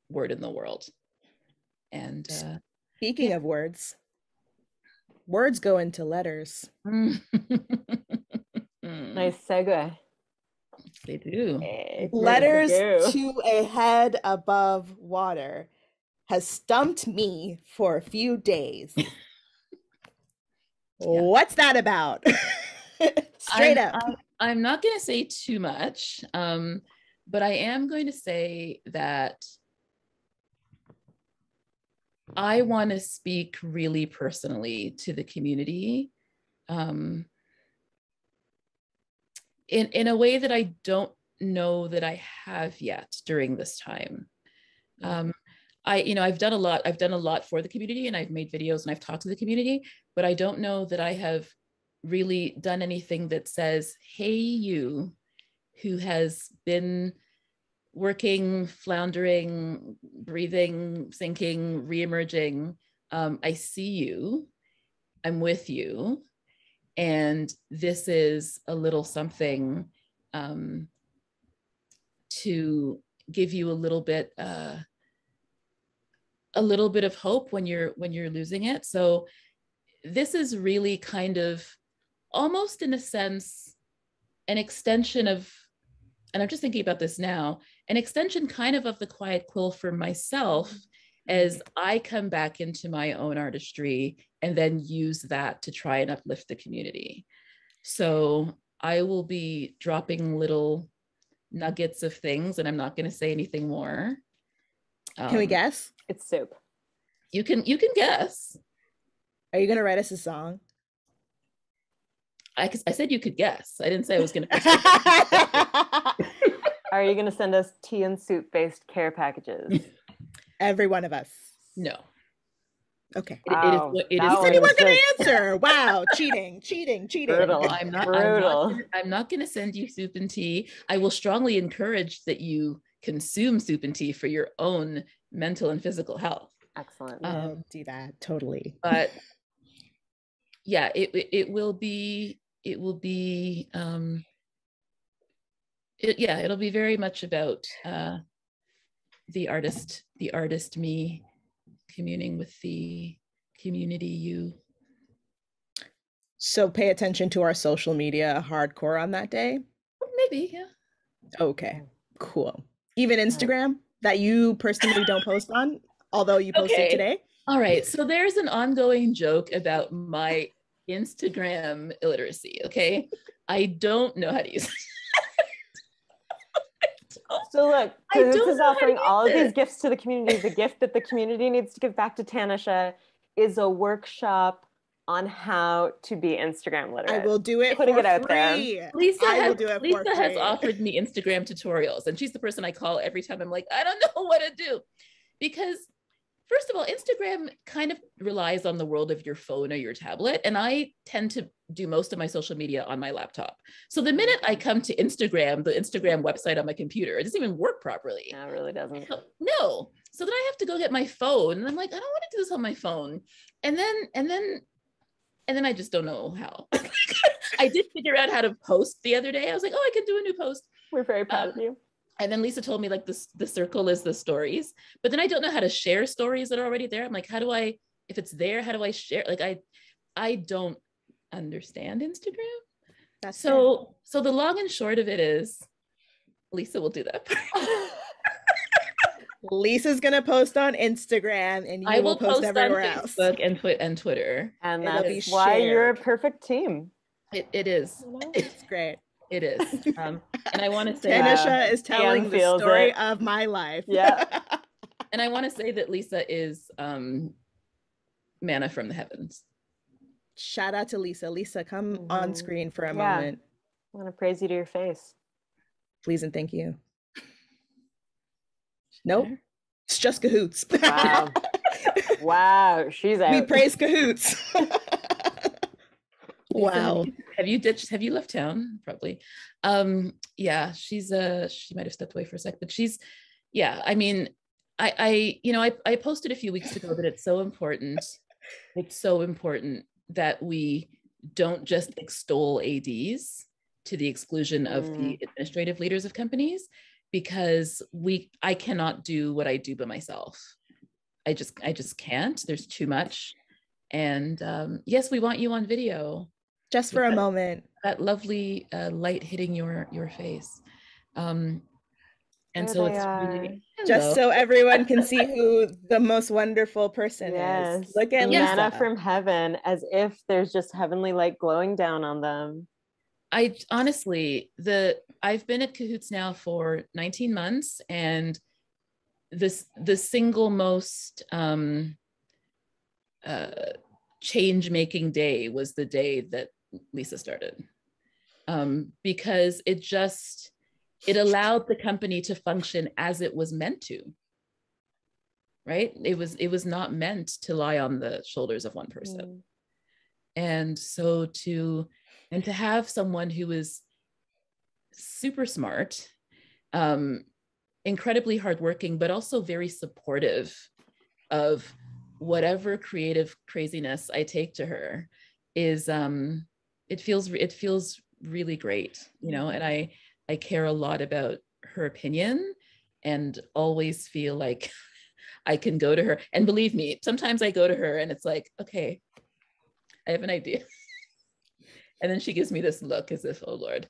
D: word in the world. And
C: speaking of words go into letters.
B: Nice segue.
D: They do.
C: Letters to a head above water has stumped me for a few days. What's that about? Straight up.
D: I'm not going to say too much, but I am going to say that I want to speak really personally to the community in a way that I don't know that I have yet during this time. I've done a lot for the community, and I've made videos and I've talked to the community, but I don't know that I have really done anything that says, hey, you who has been working, floundering, breathing, sinking, reemerging, I see you, I'm with you, and this is a little something to give you a little bit of hope when you're losing it. So this is really kind of almost, in a sense, an extension of, and I'm just thinking about this now, an extension kind of the quiet quill for myself as I come back into my own artistry and then use that to try and uplift the community. So I will be dropping little nuggets of things, and I'm not going to say anything more.
C: Can we guess?
B: It's soup.
D: You can guess.
C: Are you going to write us a song?
D: I said you could guess. I didn't say I was going to.
B: Are you going to send us tea and soup based care packages?
C: Every one of us.
D: No.
C: Okay.
B: Wow.
C: You said you weren't going to answer. Wow. Cheating.
B: Brutal.
D: I'm not going to send you soup and tea. I will strongly encourage that you consume soup and tea for your own mental and physical health.
B: Excellent.
C: Do that. Totally.
D: But yeah, it'll be very much about the artist me communing with the community you.
C: So pay attention to our social media hardcore on that day?
D: Maybe, yeah.
C: Okay, cool. Even Instagram that you personally don't post on, although you posted today?
D: All right, so there's an ongoing joke about my Instagram illiteracy, okay? I don't know how to use it.
B: So look, Cahoots is offering all of these gifts to the community. The gift that the community needs to give back to Tanisha is a workshop on how to be Instagram literate.
C: I will do it
B: Putting
C: for
B: it out
C: free.
B: there.
D: Lisa has offered me Instagram tutorials, and she's the person I call every time I'm like, I don't know what to do. Because first of all, Instagram kind of relies on the world of your phone or your tablet, and I tend to do most of my social media on my laptop. So the minute I come to Instagram, the Instagram website on my computer, it doesn't even work properly.
B: No, it really doesn't.
D: No. So then I have to go get my phone, and I'm like, I don't want to do this on my phone. And then I just don't know how. I did figure out how to post the other day. I was like, oh, I can do a new post.
B: We're very proud of you.
D: And then Lisa told me like the circle is the stories, but then I don't know how to share stories that are already there. I'm like, if it's there, how do I share? Like, I don't understand Instagram.
C: That's
D: so the long and short of it is Lisa will do that.
C: Lisa's going to post on Instagram, and you will post everywhere else.
D: Facebook and Twitter.
B: And that's why you're a perfect team.
D: It is.
C: It's great.
D: It is. And I want to say
C: Tanisha is telling the story of my life.
B: Yeah.
D: And I want to say that Lisa is manna from the heavens.
C: Shout out to Lisa. Lisa, come on screen for a moment.
B: I want to praise you to your face.
C: Please and thank you. Nope. It's just Cahoots.
B: Wow. Wow, she's out.
C: We praise Cahoots. Wow.
D: Have you left town? Probably. Yeah, she might have stepped away for a sec, but I mean, I posted a few weeks ago that it's so important that we don't just extol ADs to the exclusion of the administrative leaders of companies, because I cannot do what I do by myself. I just can't. There's too much. And yes, we want you on video.
C: Just for a moment.
D: That lovely light hitting your face. And so it's really,
C: just so everyone can see who the most wonderful person is. Look at
B: manna from heaven, as if there's just heavenly light glowing down on them.
D: I honestly, I've been at Cahoots now for 19 months, and the single most change-making day was the day that Lisa started, because it allowed the company to function as it was meant to, right? It was not meant to lie on the shoulders of one person. And so to have someone who is super smart, incredibly hardworking, but also very supportive of whatever creative craziness I take to her is, it feels really great, and I care a lot about her opinion, and always feel like I can go to her. And believe me, sometimes I go to her and it's like, okay, I have an idea. And then she gives me this look as if, oh Lord.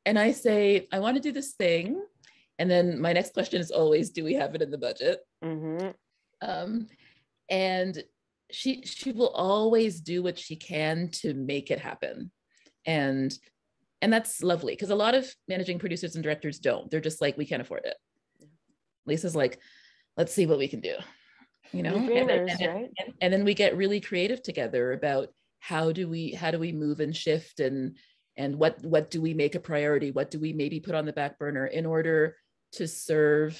D: And I say, I want to do this thing. And then my next question is always, do we have it in the budget? And she will always do what she can to make it happen. And that's lovely, because a lot of managing producers and directors don't. They're just like, we can't afford it. Lisa's like, let's see what we can do,
B: Dreamers, right?
D: And then we get really creative together about how do we move and shift, and what do we make a priority? What do we maybe put on the back burner in order to serve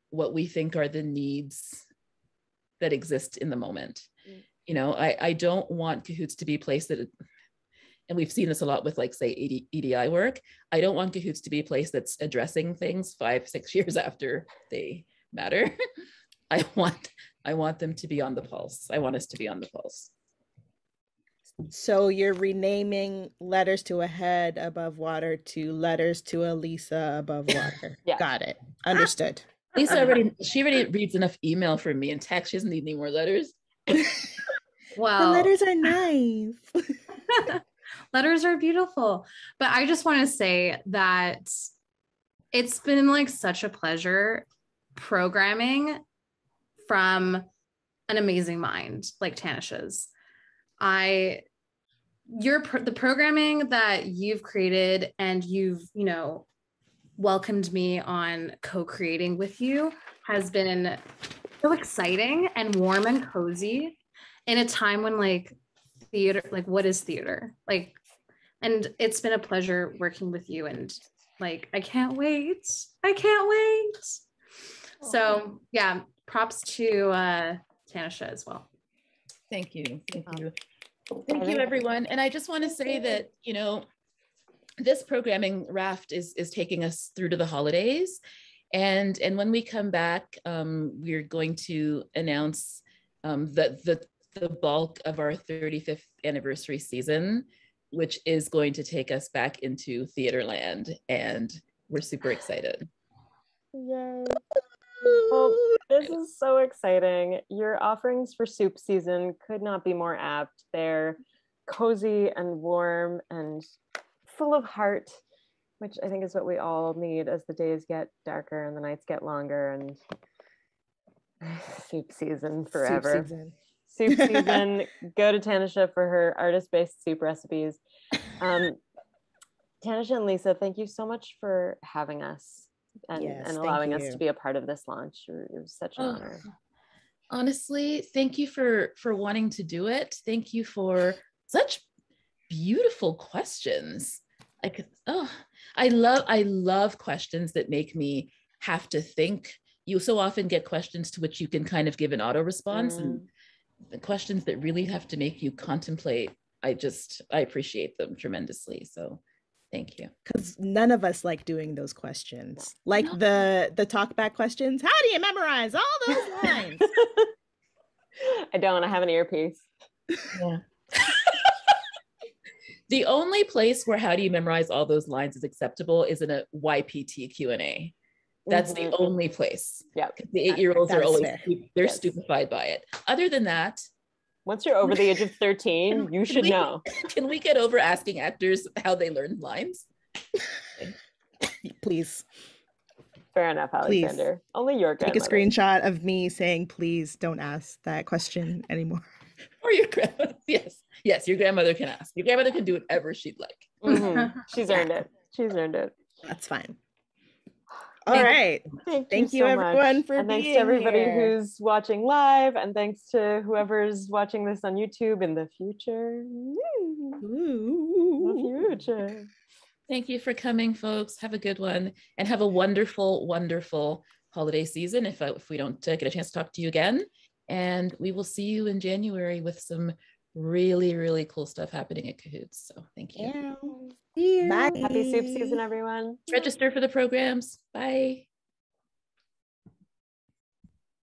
D: what we think are the needs that exist in the moment? I don't want Cahoots to be a place that, and we've seen this a lot with, like, say, EDI work. I don't want Cahoots to be a place that's addressing things 5-6 years after they matter. I want them to be on the pulse. I want us to be on the pulse.
C: So you're renaming Letters to a Head Above Water to Letters to a Lisa Above Water.
B: Yeah.
C: Got it. Understood.
D: Lisa already reads enough email from me and text. She doesn't need any more letters.
A: Well,
C: the letters are nice.
A: Letters are beautiful. But I just want to say that it's been like such a pleasure programming from an amazing mind like Tanisha's. The programming that you've created, and you've, welcomed me on co-creating with you, has been so exciting and warm and cozy in a time when, like, theater, like, what is theater? Like, and it's been a pleasure working with you, and, like, I can't wait. So yeah, props to Tanisha as well.
D: Thank you everyone. And I just want to say that, this programming RAFT is taking us through to the holidays, and when we come back, we're going to announce the bulk of our 35th anniversary season, which is going to take us back into Theaterland, and we're super excited.
B: Yay. Well, this is so exciting. Your offerings for soup season could not be more apt. They're cozy and warm and full of heart, which I think is what we all need as the days get darker and the nights get longer, and soup season forever. Soup season. Go to Tanisha for her artist-based soup recipes. Tanisha and Lisa, thank you so much for having us and allowing us to be a part of this launch. It was such an honor.
D: Honestly, thank you for wanting to do it. Thank you for such beautiful questions. I love questions that make me have to think. You so often get questions to which you can kind of give an auto response, and the questions that really have to make you contemplate, I appreciate them tremendously. So thank you.
C: Because none of us like doing those questions. Like the talkback questions. How do you memorize all those lines?
B: I don't want to have an earpiece.
D: Yeah. The only place where how do you memorize all those lines is acceptable is in a YPT Q&A. That's the only place.
B: Yeah.
D: The 8-year-olds are always, they're stupefied by it. Other than that,
B: once you're over the age of 13, you should know.
D: Can we get over asking actors how they learn lines?
C: Please.
B: Fair enough, Alexander. Please. Only your grandmother.
C: Take a screenshot of me saying, please don't ask that question anymore.
D: Or your grandmother. Yes, your grandmother can ask. Your grandmother can do whatever she'd like.
B: She's earned it.
C: That's fine. All right. Thank you so everyone for being here.
B: Thanks to everybody who's watching live, and thanks to whoever's watching this on YouTube in the future.
D: Thank you for coming, folks. Have a good one, and have a wonderful, wonderful holiday season if we don't get a chance to talk to you again. And we will see you in January with some really, really cool stuff happening at Cahoots. So thank you.
C: Yeah.
B: Bye. Happy soup season, everyone.
D: Register for the programs. Bye.